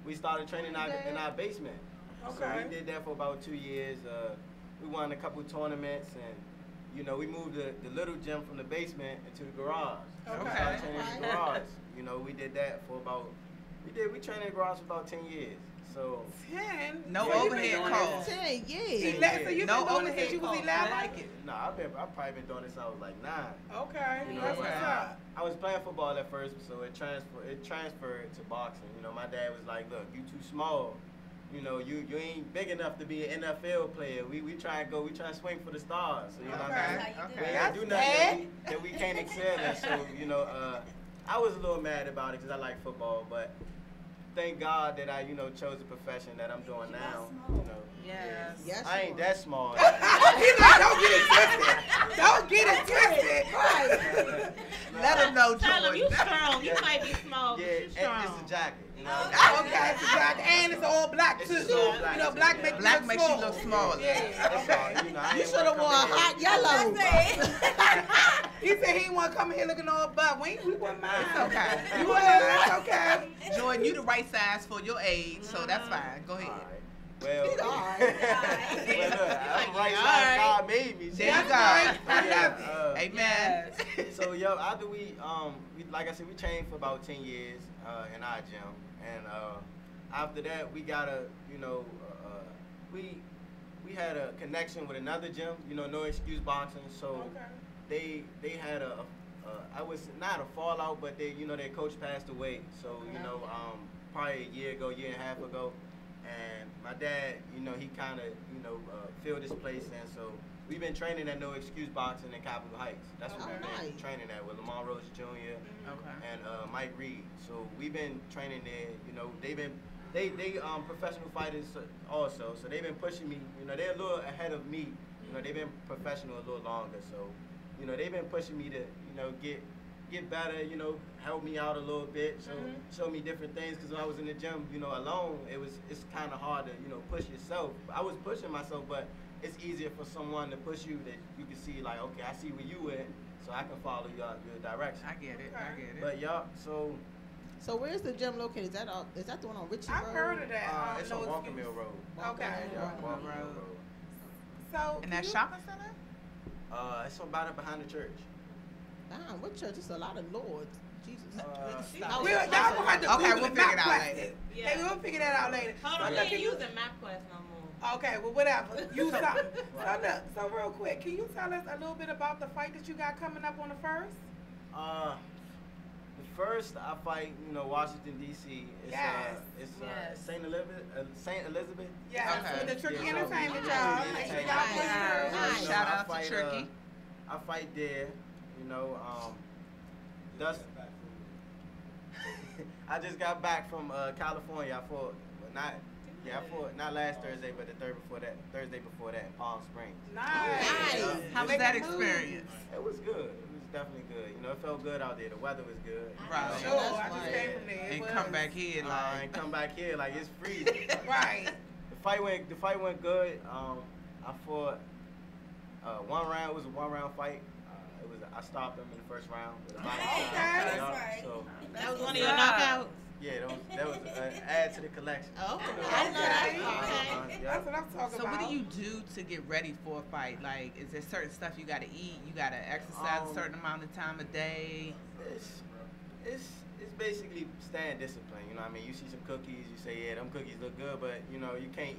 we started training in our basement. So Okay. we did that for about 2 years. We won a couple tournaments, and we moved the little gym from the basement into the garage. So we started training in the garage. We did that for about. We trained in the garage for about 10 years. So 10? No So you been overhead doing calls. 10 this- years. 11, so you've No been doing this overhead since you was calls. 11? I like it. no, I've probably been doing this since I was like 9. Okay, that's what's wow. up. I was playing football at first, so it transferred to boxing. My dad was like, "Look, you too small. You ain't big enough to be an NFL player. We try and swing for the stars. So what I mean? We Okay. ain't do nothing that we can't excel at." So I was a little mad about it because I like football, but thank God that I chose the profession that I'm doing now. Yes. Yes, I ain't that small. He's like, don't get it twisted. Don't get it twisted. Right. Let her know, Tell him Jordan. you strong. You might be small, Yeah, but you and strong. it's a jacket. Okay, it's exactly. And it's all black too. It's all black, Black yeah. makes Black you makes look you small. look smaller. Yeah. That's all. I You ain't should have wanna worn come in hot yellow. He said he didn't want to come in here looking all butt. We wouldn't mind. It's okay. You wouldn't mind. That's okay. Jordan, you the right size for your age, so that's fine. Go ahead. All right. Well, He's all right. well, look, I'm right All side right. God made me. There you go. I love it. Amen. So after we like I said, we trained for about 10 years in our gym, and after that we got we had a connection with another gym, No Excuse Boxing. So they had I was not a fallout, but their coach passed away. So probably a year and a half ago. And my dad, he kind of, filled this place in. So we've been training at No Excuse Boxing in Capitol Heights. That's what we've been nice. training at with Lamar Rose Jr. Okay. and Mike Reed. So we've been training there. They professional fighters also. So they've been pushing me. They're a little ahead of me. They've been professional a little longer. So they've been pushing me to get better, help me out a little bit, show me different things. Because when I was in the gym, alone, it's kind of hard to, push yourself. I was pushing myself, but it's easier for someone to push you that you can see, like, okay, I see where you at, so I can follow your direction. I get it. I get it. But So where's the gym located? Is that the one on Richie I've Road? heard of that. it's No on Walker Excuse. Mill Road. Okay. Walker Mill Road. So In that shopping center? It's about behind the church. Damn, what church? It's a lot of lords. Jesus. y'all gonna have to Okay, Google we'll the figure it map out question. later. Yeah. Hey, we'll figure that out later. Hold So on, look, he can ain't you- using MapQuest no more. Okay, well, whatever. Use something. So real quick, can you tell us a little bit about the fight that you got coming up on the first? The first I fight, Washington D.C. It's Yes. Yes. Saint Elizabeth. Yes, Okay. with the Tricky Yeah, so- Entertainment, Yeah, y'all. Make sure y'all Nice. push through. Nice. Shout I out to fight, Tricky. I fight there, Dust. I just got back from California. I fought not last Thursday, but the Thursday before that in Palm Springs. Nice. How was that experience? It was good. It was definitely good. You know, it felt good out there. The weather was good. Right. Sure, I just came from there. And come back here And come back here like it's freezing. Right. The fight went good. I fought one round. It was a 1-round fight. I stopped him in the first round. With a body shot. That's right. So, That was one of your knockouts. yeah, that was add to the collection. Oh, Okay. I know that. Okay. That's what I'm talking So about. what do you do to get ready for a fight? Like, is there certain stuff you got to eat? You got to exercise a certain amount of time a day? It's basically staying disciplined. You know what I mean? You see some cookies, you say, yeah, them cookies look good, but you know, you can't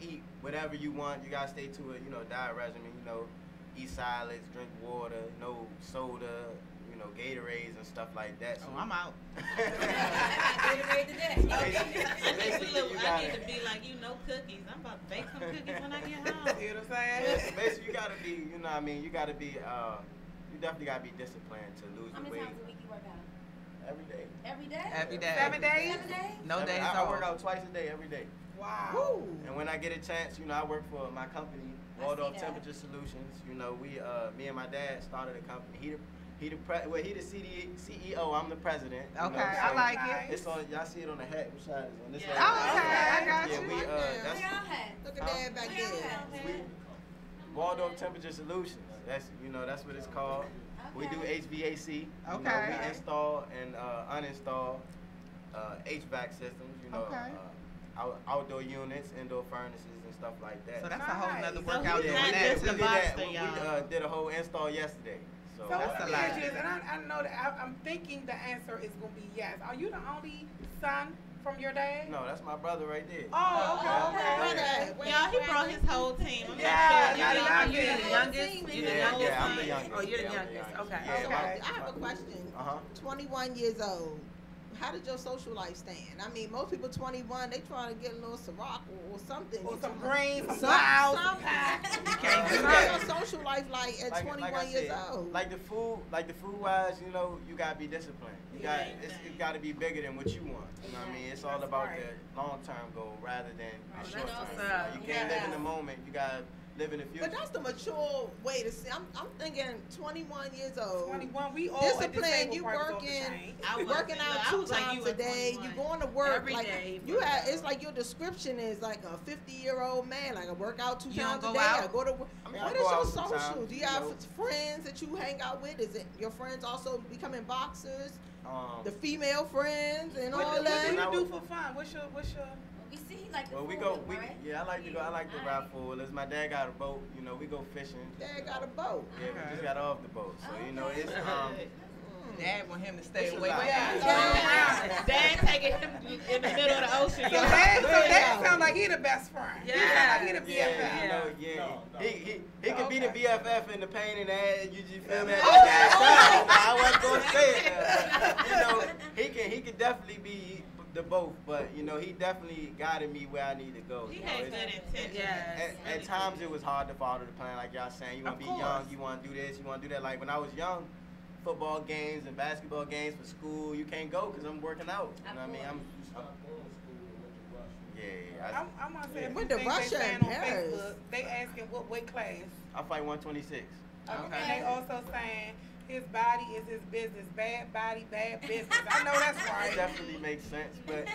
eat whatever you want. You gotta stay to a, you know, diet regimen, you know, eat salads, drink water, no soda, you know, Gatorades and stuff like that. So, Oh, I'm out. Gatorade today. I need to be like, cookies. I'm about to bake some cookies when I get home. You know what I'm saying? Basically, you gotta be, you know what I mean? You gotta be, you definitely gotta be disciplined to lose How the many weight times a week you work out? every day. Every day? Every day. 7 days? 7 days? No days I off. work out twice a day, every day. Wow. And when I get a chance, you know, I work for my company, I Waldorf see that. Temperature Solutions. You know, me and my dad started a company. He the CEO. I'm the president. You Okay, know, I so like it. It's on. Y'all see it on the hat. Which side is it on this Yeah. side? Oh, okay, I got Yeah, you. we Where that's y'all at? Look at that back Where y'all there. at? we Waldorf Temperature Solutions. That's that's what it's called. We do HVAC. You know, Okay. we install and uninstall HVAC systems. You know, Okay. outdoor units, indoor furnaces, and stuff like that. So that's a whole nother Nice. workout So doing not that just too. the We box did thing, that. We y'all. did a whole install yesterday. So So That's what a lot. it is, and I know that I'm thinking the answer is going to be yes. Are you the only son from your dad? no, that's my brother right there. Oh, okay. Y'all, he brought his whole team. I'm Yeah, not sure. not Are you youngest. the youngest? Yeah, You the Yeah, youngest? I'm the youngest. Oh, you're the Yeah, I'm youngest. Okay. Yeah, So my- I have a question. 21 years old. How did your social life stand? I mean, most people 21, they trying to get a little Ciroc or something. Or Get some you- greens, some Some- clouds. something. can't do What's that. your social life like at 21 years old? Like the food wise, you know, you gotta be disciplined. You got it's gotta be bigger than what you want. You know what I mean? It's all That's about right. the long term goal rather than the short term. That's You know, awesome. you can't live in Yeah. the moment. You gotta live in the future. But that's the mature way to see. I'm thinking 21 years old. 21, we all Discipline, you working, working out 2 times a day. You going to work Every like day, you had. It's like your description is like a 50-year-old man. Like I work out 2 You times don't a go day. out? I go to work. I mean, What I is go your out social? sometimes, Do you you have know. friends that you hang out with? Is it your friends also becoming boxers? Um, The female friends and What all do that. you do for fun? What's your We see like the well, we food, go. right? Yeah, I like to go. I like to ride four-wheelers. My dad got a boat. You know, we go fishing. Dad got a boat. Yeah, we just got off the boat, so you know it's Dad want him to stay It's a away lot. from Yeah. Dad taking him in the middle of the ocean. So y'all. that sound like he the best friend. He sound like he the BFF. Yeah, you know, yeah. He could be the Okay. BFF in the pain in the ass. You feel me? Okay. I wasn't gonna say it. You know, he could definitely be the both, but you know, he definitely guided me where I need to go. He You know, has it's- good intentions. Yes. at times it was hard to follow the plan, like y'all saying. You want Of to be young, course. you want to do this, you want to do that. Like when I was young, football games and basketball games for school, you can't go because I'm working out. You know what I mean? Yeah. I'm gonna say a few Went to things Russia they saying and on Paris. Facebook. They asking what weight class. I fight 126. And they also saying his body is his business. Bad body, bad business. I know that's It right. definitely makes sense, but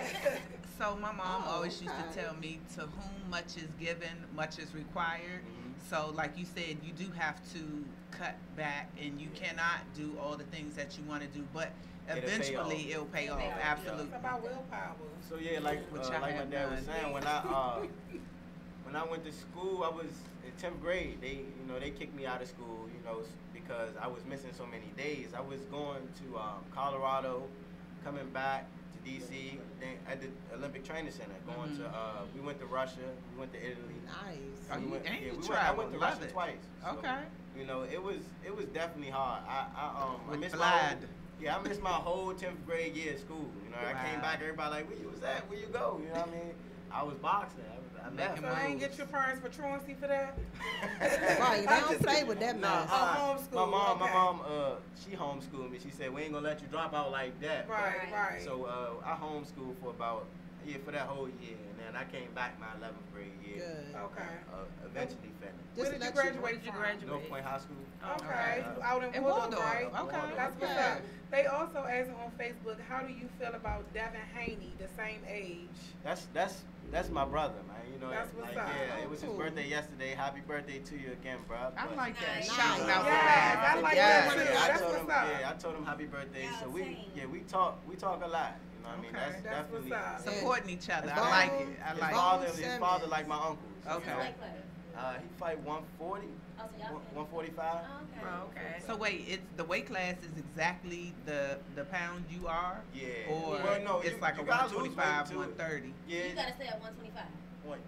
So my mom Oh, always used okay. to tell me, to whom much is given, much is required. Mhm. So like you said, you do have to cut back, and you cannot do all the things that you want to do, but It'll pay eventually off. it'll pay off. It'll pay off. Absolutely. It's about willpower. so yeah, like Which like I my have dad was done. saying, when I went to school, I was in 10th grade. They kicked me out of school, because I was missing so many days. I was going to Colorado, coming back to DC, then at the Olympic Training Center. Going to we went to Russia, we went to Italy. Nice. Oh, you- We went- and you we went- I traveled, went to love Russia it. twice. So, Okay. it was definitely hard. I With missed blood. I missed my whole 10th grade year of school. I came Wow. back, everybody like, where you was at? Where you go? You know what I mean? I was boxing. I left. Making So I ain't moves. get your parents for truancy for that? Right, they don't play with that No, mess. homeschool, my okay. mom, she homeschooled me. She said, we ain't gonna let you drop out like that. Right, right. So I homeschooled for about a Yeah, for that whole year, and then I came back my 11th grade year. Good. Okay. Eventually finished. Where did you graduate from? North Point High School. Okay, out in In Waldorf, Waldorf, right? okay. That's what's Okay. up. They also asked on Facebook, how do you feel about Devin Haney, the same age? That's my brother, man. You know, That's what's like, up. yeah, it was his Cool. birthday yesterday. Happy birthday to you again, bro. I But- like that. Nice. Shout out to Yes, that. I like Yes. that too. Yeah, That's what's up. I told him happy birthday. Yeah, so same. we talk a lot. You know what I mean? Okay. That's That's what's definitely up. Supporting each other. His I like it. I His like father, it. his father like my uncle. So, Okay. you know, Like what? he fight 140, Oh, so y'all 145. Okay. Oh, okay. So wait, it's the weight class is exactly the pound you are, Yeah. or Well, no, it's you- like you a gotta lose 125, weight, too. 130. Yeah. You gotta stay at 125. Point.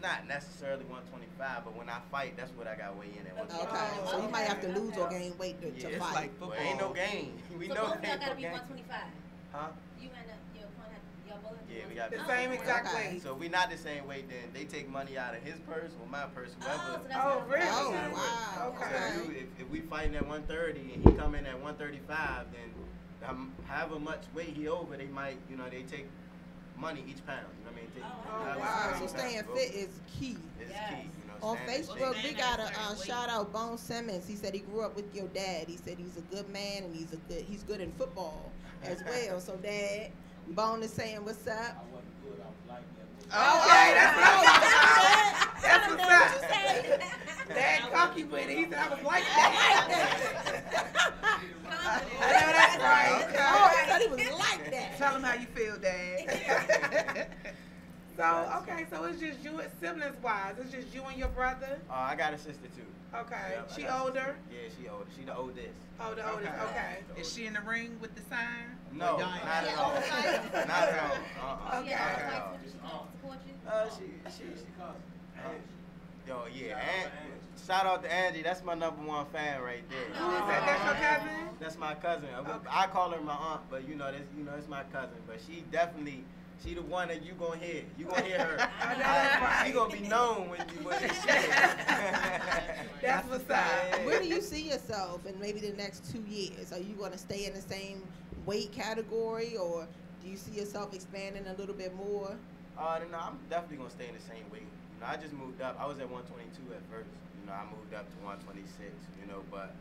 Not necessarily 125, but when I fight, that's what I got weigh in at. Okay. 125. Okay, so you might have to lose or gain weight to Yeah, It's fight. like Well, football. ain't no game. We So know both of there y'all ain't gotta no be game. 125. Huh? You and your opponent, y'all both have to be Yeah, we got 125. The same exact Okay. weight. So if we not the same weight, then they take money out of his purse or my purse, Oh, whoever. so that's Oh, not really? fair. Oh, Yeah. wow. Okay. So Okay. if we fighting at 130 and he come in at 135, then however much weight he over, they might, you know, they take money each pound. You know what I mean? Take, Oh, however wow. much So each staying pound. fit is key. It's Yes. key. You know, On staying in shape. Facebook, we Staying got at a a certain weight. shout out Bone Simmons. He said he grew up with your dad. He said he's a good man and he's good in football as well. So Dad, Bone is saying what's up. Okay, that's That's what's what up. you said. Dad cocky with it. He said I was like that. I know that's right. Oh, I thought he was like that. Tell them how you feel, Dad. So, okay, so it's just you, siblings wise, it's just you and your brother? I got a sister too. Okay. Yep, I She got a older? sister. Yeah, she older. She the oldest. Oh, the oldest, okay. Is she in the ring with the sign? No, Or y'all not ain't- at all. Not at all. Okay. Yeah, Not at like, all. so she can support you. Yo, yeah. And shout out to Angie. That's my #1 fan right there. That's your cousin? That's my cousin. Okay. I call her my aunt, but it's my cousin. But she the one that you gonna hear. You gonna hear her. I know that's right. She gonna be known when you see her. That's what's up. Where do you see yourself in maybe the next 2 years? Are you going to stay in the same weight category, or do you see yourself expanding a little bit more? No, I'm definitely gonna stay in the same weight. You know, I just moved up. I was at 122 at first. You know, I moved up to 126. You know, but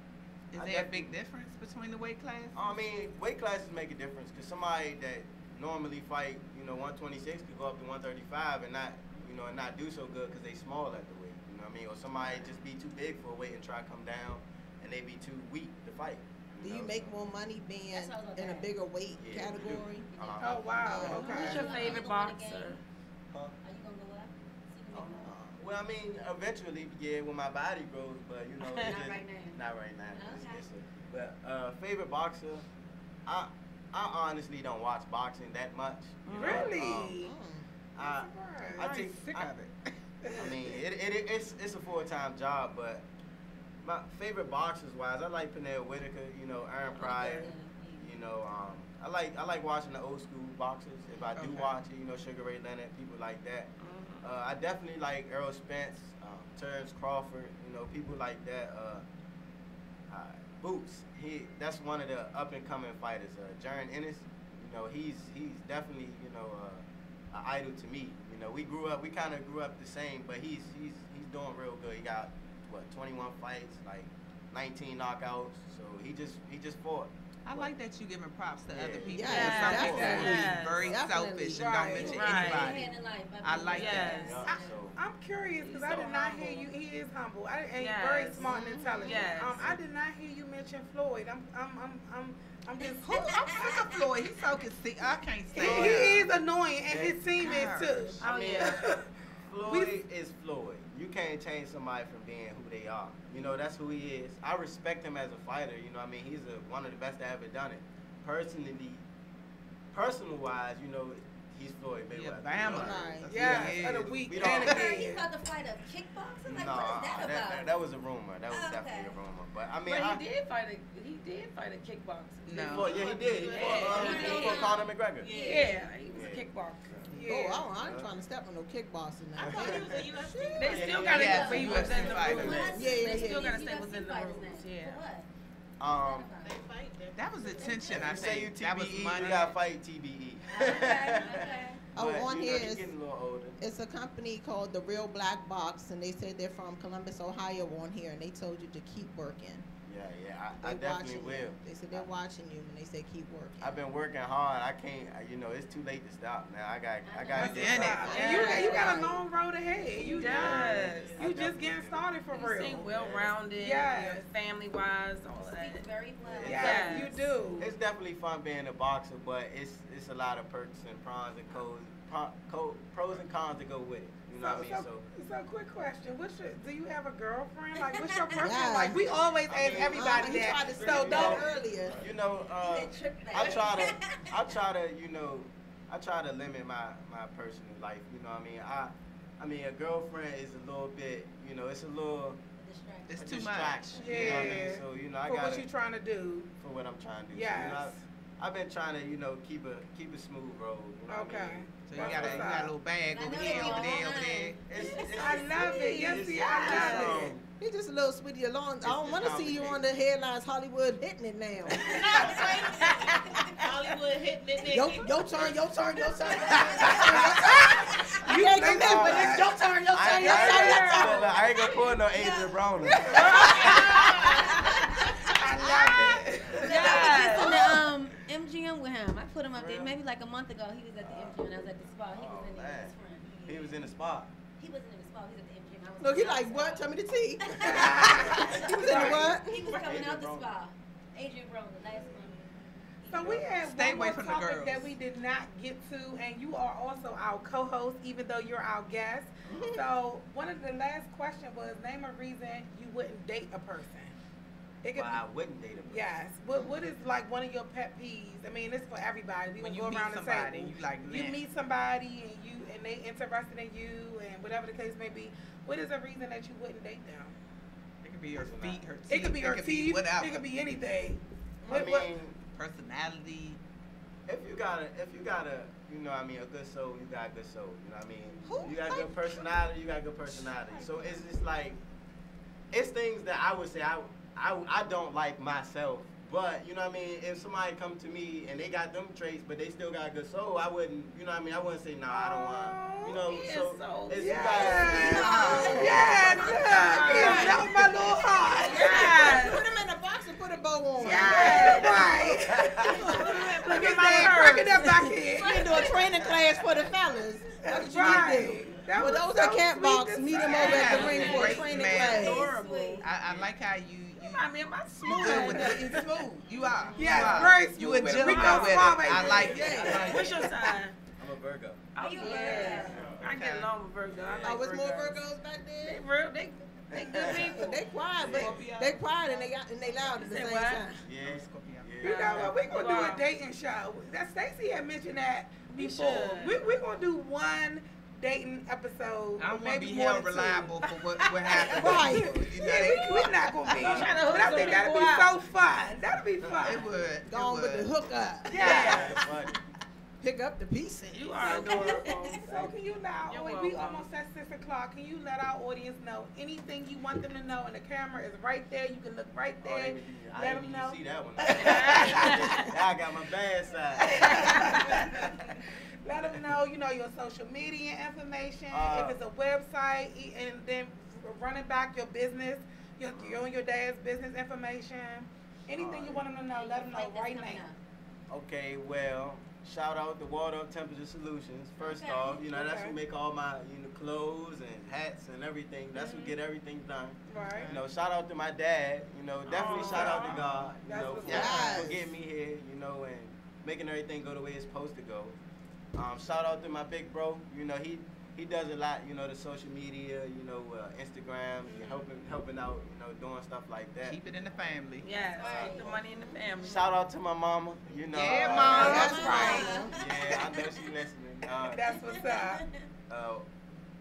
Is I there a definitely- big difference between the weight classes? I mean, weight classes make a difference because somebody that normally fight, 126 could go up to 135 and not do so good because they small at the weight. You know what I mean? Or somebody just be too big for a weight and try to come down and they be too weak to fight. Do you know, make so- more money being That's what I was gonna in a say. bigger weight Yeah, we do. category? Uh-huh. Oh, wow, Oh, okay. Who's your favorite boxer? Huh? Are you gonna go up? So you can make more? Well, I mean, eventually, yeah, when my body grows, but it's Not just, right now. Not right now. Okay. But favorite boxer, I honestly don't watch boxing that much. you know, Really? I Surprised. think sick I, of it. I mean, it's a full-time job, but my favorite boxers wise, I like Pernell Whitaker, Aaron Pryor, I like watching the old school boxers. If I do Okay. watch it, Sugar Ray Leonard, people like that. I definitely like Errol Spence, Terrence Crawford, people like that. Boots, that's one of the up and coming fighters. Jaron Ennis, he's definitely an idol to me. We kind of grew up the same, but he's doing real good. He got 21 fights, like 19 knockouts. So he just fought. I like that you giving props to Yeah. other people. Yes, Because some people definitely. is very Definitely. selfish and Right, don't mention right. anybody. I like Yes. Yeah, I- so I'm curious because He's I so did not humble. hear you. He is humble. And Yes. very smart and intelligent. Yes. I did not hear you mention Floyd. I'm just. Who? I'm sick of Floyd. He's so conceited. I can't He stand him. is annoying, and his team is too. Oh, yeah. Floyd is Floyd. You can't change somebody from being who they are. That's who he is. I respect him as a fighter. He's one of the best that ever done it. Personal wise, he's Floyd Yeah, Mayweather. Bama. Right. That's Yeah, who he of the is. week We and don't- again. He's about to fight a kickboxer? Like, No, what is that about? that was a rumor. That was Oh, definitely okay. a rumor. But I mean, But he did fight a kickboxer. No. He did. He fought Yeah. Conor McGregor. Yeah, he was a Yeah. kickboxer. Yeah. Oh, I ain't trying to step on no kickboxing I now. thought he was a UFC. They Yeah, still yeah, gotta yeah. stay Yeah. within the Fighter. rules. What? Yeah, yeah, They still yeah. gotta stay within the fighters rules. now. Yeah. For what? Um, They fight. That was attention, if I you say you think. That was TBE, money. you gotta fight TBE. Okay, okay. Oh, But, on you know, here he's is- getting a little older. It's a company called The Real Black Box, and they said they're from Columbus, Ohio on here, and they told you to keep working. Yeah, I They definitely watching will. you. They said they're watching you, and they said keep working. I've been working hard. I can't, you know, it's too late to stop now. I got to That's get it. started. And you got a long road ahead. You Yes. you just getting started for You real. seem well-rounded, Yes. family-wise, all of that. Speak very well. Yes, Yes. you do. It's definitely fun being a boxer, but it's a lot of perks and pros and pros and cons to go with it. You know what I mean? So quick question. Do you have a girlfriend? Like, what's your personal? Yeah. Like, we always I ask mean, everybody he tried that. to So say that don't. earlier. you know, I try to, you know, I try to limit my personal life. You know what I mean? I mean, a girlfriend is a little bit, you know, it's a little It's a too distraction. much. You know what I mean? Yeah. So, you know, I For gotta, what you trying to do? for what I'm trying to do. So, Yes. you know, I've been trying to, you know, keep a smooth road. You know what I Okay. mean? So you got a little bag I over know here, you over there, lying. over there. I love it. Yes, It's- yeah, I love it. He just a little sweetie alone. I don't It's want to see you on the complicated. headlines. Hollywood hitting it now. Hollywood hitting it. Your turn. You can't You come in, but it's your turn. Your turn. Your turn. Your turn. I ain't gonna pull no Adrian Broner. I love it. I was just in the MGM with him. I put him up there Real? maybe like a month ago. He was at the MGM and I was at the spa. He was in there with his friend. He was in the spot. He wasn't in the spa. He was at the MGM. I was Look, he in the like, spa. what? Tell me the tea. He was in the what? He was coming Adrian out the Broner. spa. Adrian Broner, last month. So we had Stay one away more from the topic girls. that we did not get to, and you are also our co-host, even though you're our guest. So one of the last question was, name a reason you wouldn't date a person. It could Well, I wouldn't date him. be, yes. What is like one of your pet peeves? I mean, it's for everybody. We When gonna you go meet around the somebody, table. you like, You man. meet somebody and they interested in you and whatever the case may be. What is a reason that you wouldn't date them? It could be her feet, her teeth. It could be her teeth. Whatever. It could be anything. I What- mean, Personality. if you got a, you know, what I mean, a good soul, you got a good soul. You know what I mean? Who? You got good personality, you got good personality. So it's just like, it's things that I would say I don't like myself. But, you know what I mean, if somebody come to me and they got them traits, but they still got a good soul, I wouldn't, you know what I mean, I wouldn't say, nah, I don't want, you know, He is so, so it's, Yes. you gotta, Yes, look. Yes, that was my little heart. Yes. Put him in a box and put a bow on. Yes, right. Look at that. Break it up back here. You can do a training class for the fellas. That's what you Right. need to do. That For was those so that can't sweet box, to meet him say. over at the Yeah, ring for a great training man. class. Adorable. I like how you I mean, my you good with smooth. it. Smooth. You are. Yes, you are. very You smooth a with it. gentleman We go with it. small, baby. I like it. I like What's it. your sign? I'm a Virgo. Oh, You yeah. I get Okay. along with Virgo. I Oh, like was more Virgos. Virgos back They there? real. They good people. They quiet, but they quiet and they loud at the Say same what? time. Yeah, You know what? We're going to do Wow. a dating show. That Stacey had mentioned that We before. should. We're going to do one dating episode. I or don't want to maybe be more held than two. reliable for what happened. Right. You know, Yeah, we're not going to be. I'm trying to hook But I some think that'll be people so up. fun. That'll be fun. It would. Go on it with the would. hook up. Yeah. but Pick up the pieces. You are adorable. So can you now, You're we welcome. almost at 6 o'clock, can you let our audience know anything you want them to know? And the camera is right there. You can look right oh, there. I Let didn't them know. even see that one. I got my bad side. Let them know, your social media information, Uh, if it's a website, and then running back your business, your and your dad's business information. Anything you want them to know, let them know right now. Okay, well, shout out to Water Up Temperature Solutions. First Okay. off, that's Okay. who make all my clothes and hats and everything. That's who get everything done. Right. Shout out to my dad. Definitely shout out to God. That's what's For up. getting me here. And making everything go the way it's supposed to go. Shout out to my big bro. He does a lot. The social media. Instagram, helping out. Doing stuff like that. Keep it in the family. Yes. Keep the money in the family. Shout out to my mama. Yeah, Mom. That's right. Yeah, I know she listening. That's what's up.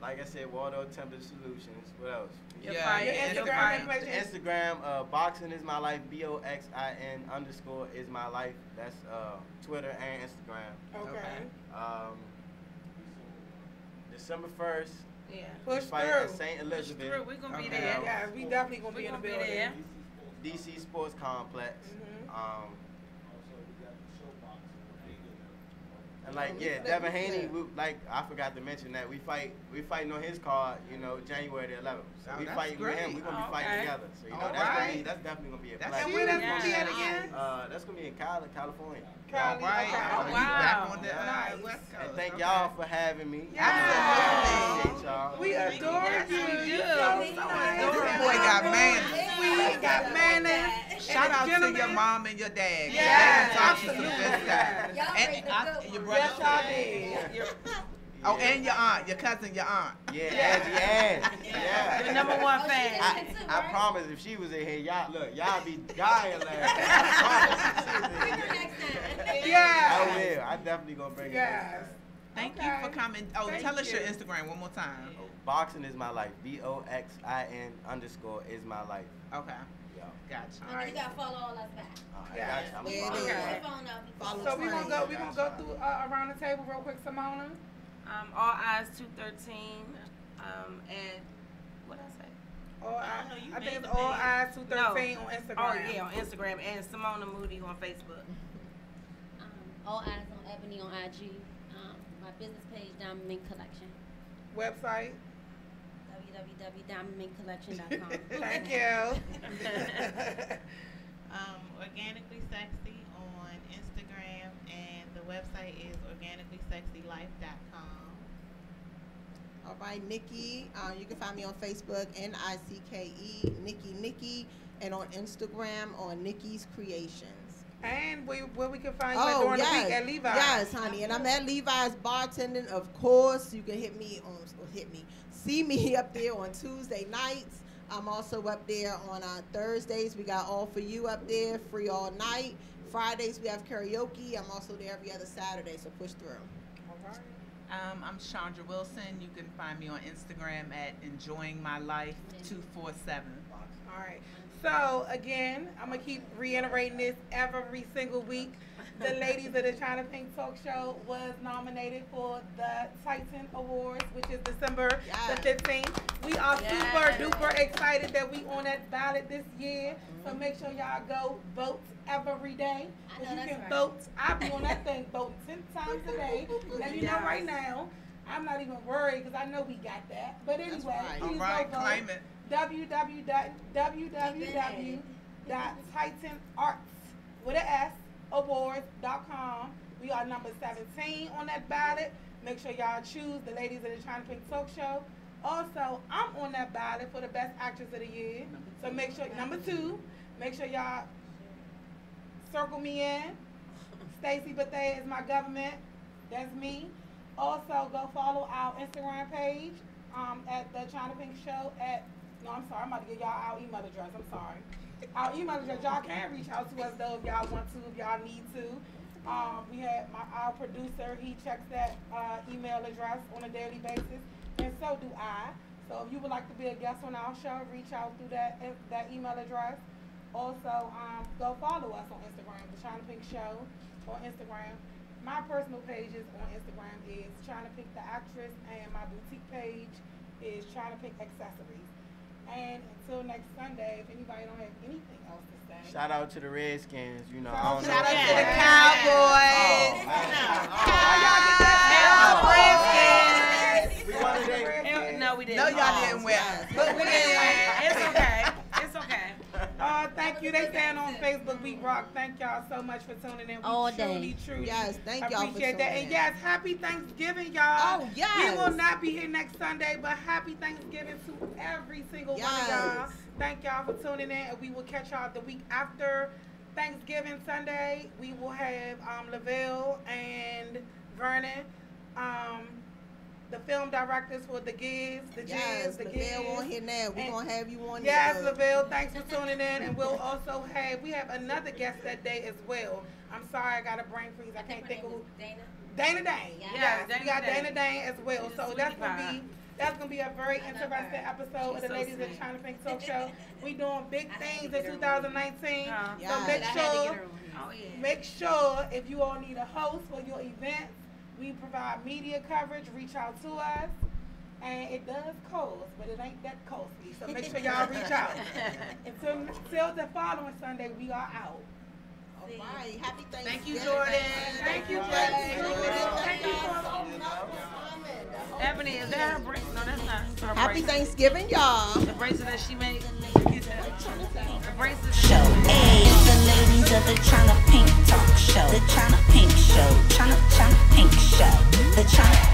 Like I said, Waldo Temperature Solutions. What else? Your Yeah, fire, Your yeah, your Instagram fire. information. Instagram, boxing is my life. BOXIN _ is my life. That's Twitter and Instagram. Okay. December 1st, Yeah. Push fight at through. St. Elizabeth. True, we gonna be Okay. there. Yeah, we definitely gonna We be in the gonna be building. there. DC Sports Complex. Mhm. And like, yeah, Devin Haney, I forgot to mention that we fighting on his card, you know, January the 11th. So we fighting with him. We're gonna be fighting together. So you know, that's definitely gonna be a blast. And where that's gonna be at again? That's gonna be in California. All right. Oh, You wow. back on the Nice. West Coast. And thank y'all for having me. Absolutely. Y'all. We adore you. we do. So Your boy got manners. We got manners. Shout out to Gentlemen. your mom and your dad. Yes, absolutely. absolutely. Y'all raised a good Your one. brother. Yes, y'all did. Oh, and your aunt, your cousin, your aunt. Yeah, Angie. Yeah. Your number one fan. I promise if she was in here, y'all be dying laughing. I promise. Bring her next time. Yes. I will. I definitely gonna bring it. Yes. Thank Okay. you for coming. Oh, Thank tell us your you. Instagram one more time. Boxing is my life. BOXIN_ is my life. Okay. Yo. Gotcha. You gotta follow all us back. Yeah. I'm Yeah, gonna follow yeah. you. Phone up. Follow So we Train. gonna go through around the table real quick, Simona. All Eyes 213. And what I say? All eyes. no, you I think made it's the all page. eyes 213 on Instagram. Oh yeah, on Instagram and Simona Moody on Facebook. All eyes on Ebony on IG. My business page, Diamond Mink Collection. Website. www.diamondminkcollection.com. Thank you. Organically Sexy on Instagram, and the website is organicallysexylife.com. All right, Nikki. You can find me on Facebook, NICKE, Nikki, and on Instagram on Nikki's Creations. And where we can find you at during the week at Levi's. Yes, honey. And I'm at Levi's bartending, of course. You can see me up there on Tuesday nights. I'm also up there on Thursdays. We got All For You up there, free all night. Fridays we have karaoke. I'm also there every other Saturday, so push through. All right. I'm Chandra Wilson. You can find me on Instagram at enjoyingmylife247. All right. So again, I'm gonna keep reiterating this every single week. The ladies of the Chyna'Pink Talk Show was nominated for the Titan Awards, which is December the 15th. We are super duper excited that we on that ballot this year. So make sure y'all go vote every day. I know You that's can right. vote. I'll be on that thing voting 10 times a day. Let you know right now. I'm not even worried because I know we got that. But anyway, right. please All right, go vote. claim it. www.titanarts.awards.com. We are number 17 on that ballot. Make sure y'all choose the ladies of the Chyna'Pink Talk Show. Also, I'm on that ballot for the best actress of the year. So make sure, number 2, make sure y'all circle me in. Stacey Bethea is my government. That's me. Also, go follow our Instagram page at the Chyna'Pink Show I'm about to give y'all our email address. I'm sorry. Our email address, y'all can reach out to us though if y'all want to, if y'all need to. We have our producer, he checks that email address on a daily basis, and so do I. So if you would like to be a guest on our show, reach out through that email address. Also, go follow us on Instagram, the Chyna'Pink Show on Instagram. My personal pages on Instagram is Chyna'Pink the Actress, and my boutique page is Chyna'Pink Accessories. And until next Sunday, if anybody don't have anything else to say. Shout out to the Redskins, you know. I don't Shout know. out to the Cowboys. We won today. No, we didn't. No, y'all didn't win. But we did. It's okay. It's okay. Thank you. They saying on Facebook, we rock. Thank y'all so much for tuning in. We All day. truly Yes, thank y'all for appreciate that. tuning And in. yes, happy Thanksgiving, y'all. Oh, yes. We will not be here next Sunday, but happy Thanksgiving to every single one of y'all. Yes. Thank y'all for tuning in, and we will catch y'all the week after Thanksgiving Sunday. We will have Lavelle and Vernon, the film directors for The Giz, The Yes, Jizz, The Lavelle Giz. on here now. We're And- going to have you on Yes, here. Lavelle, thanks for tuning in. And we'll also have another guest that day as well. I'm sorry, I got a brain freeze. I can't think of who. Dana. Dana Dane. Yeah. Yes, Dana we got Dane. Dana Dane as well. She's So a that's sweetie pie. gonna be a very interesting episode of the so Ladies of the sweet. Chyna'Pink Talk Show. We doing big I had to things get in her on. 2019. I So Yes. make had to get sure her on here. Oh yeah. Make sure if you all need a host for your events, we provide media coverage. Reach out to us. And it does cost, but it ain't that costly. So make sure y'all reach out. Until the following Sunday, we are out. All right. Happy Thanksgiving. Thank you, Jordan. Thank you, Thank you, Jordan. Jordan. Ebony, is that her bracelet? No, that's not her Happy bracelet. Thanksgiving, y'all. The bracelet that she made. The bracelet. Show. Hey, it's the ladies of the Chyna'Pink talk show. The Chyna'Pink show. Chyna'Pink show. The Chyna'Pink.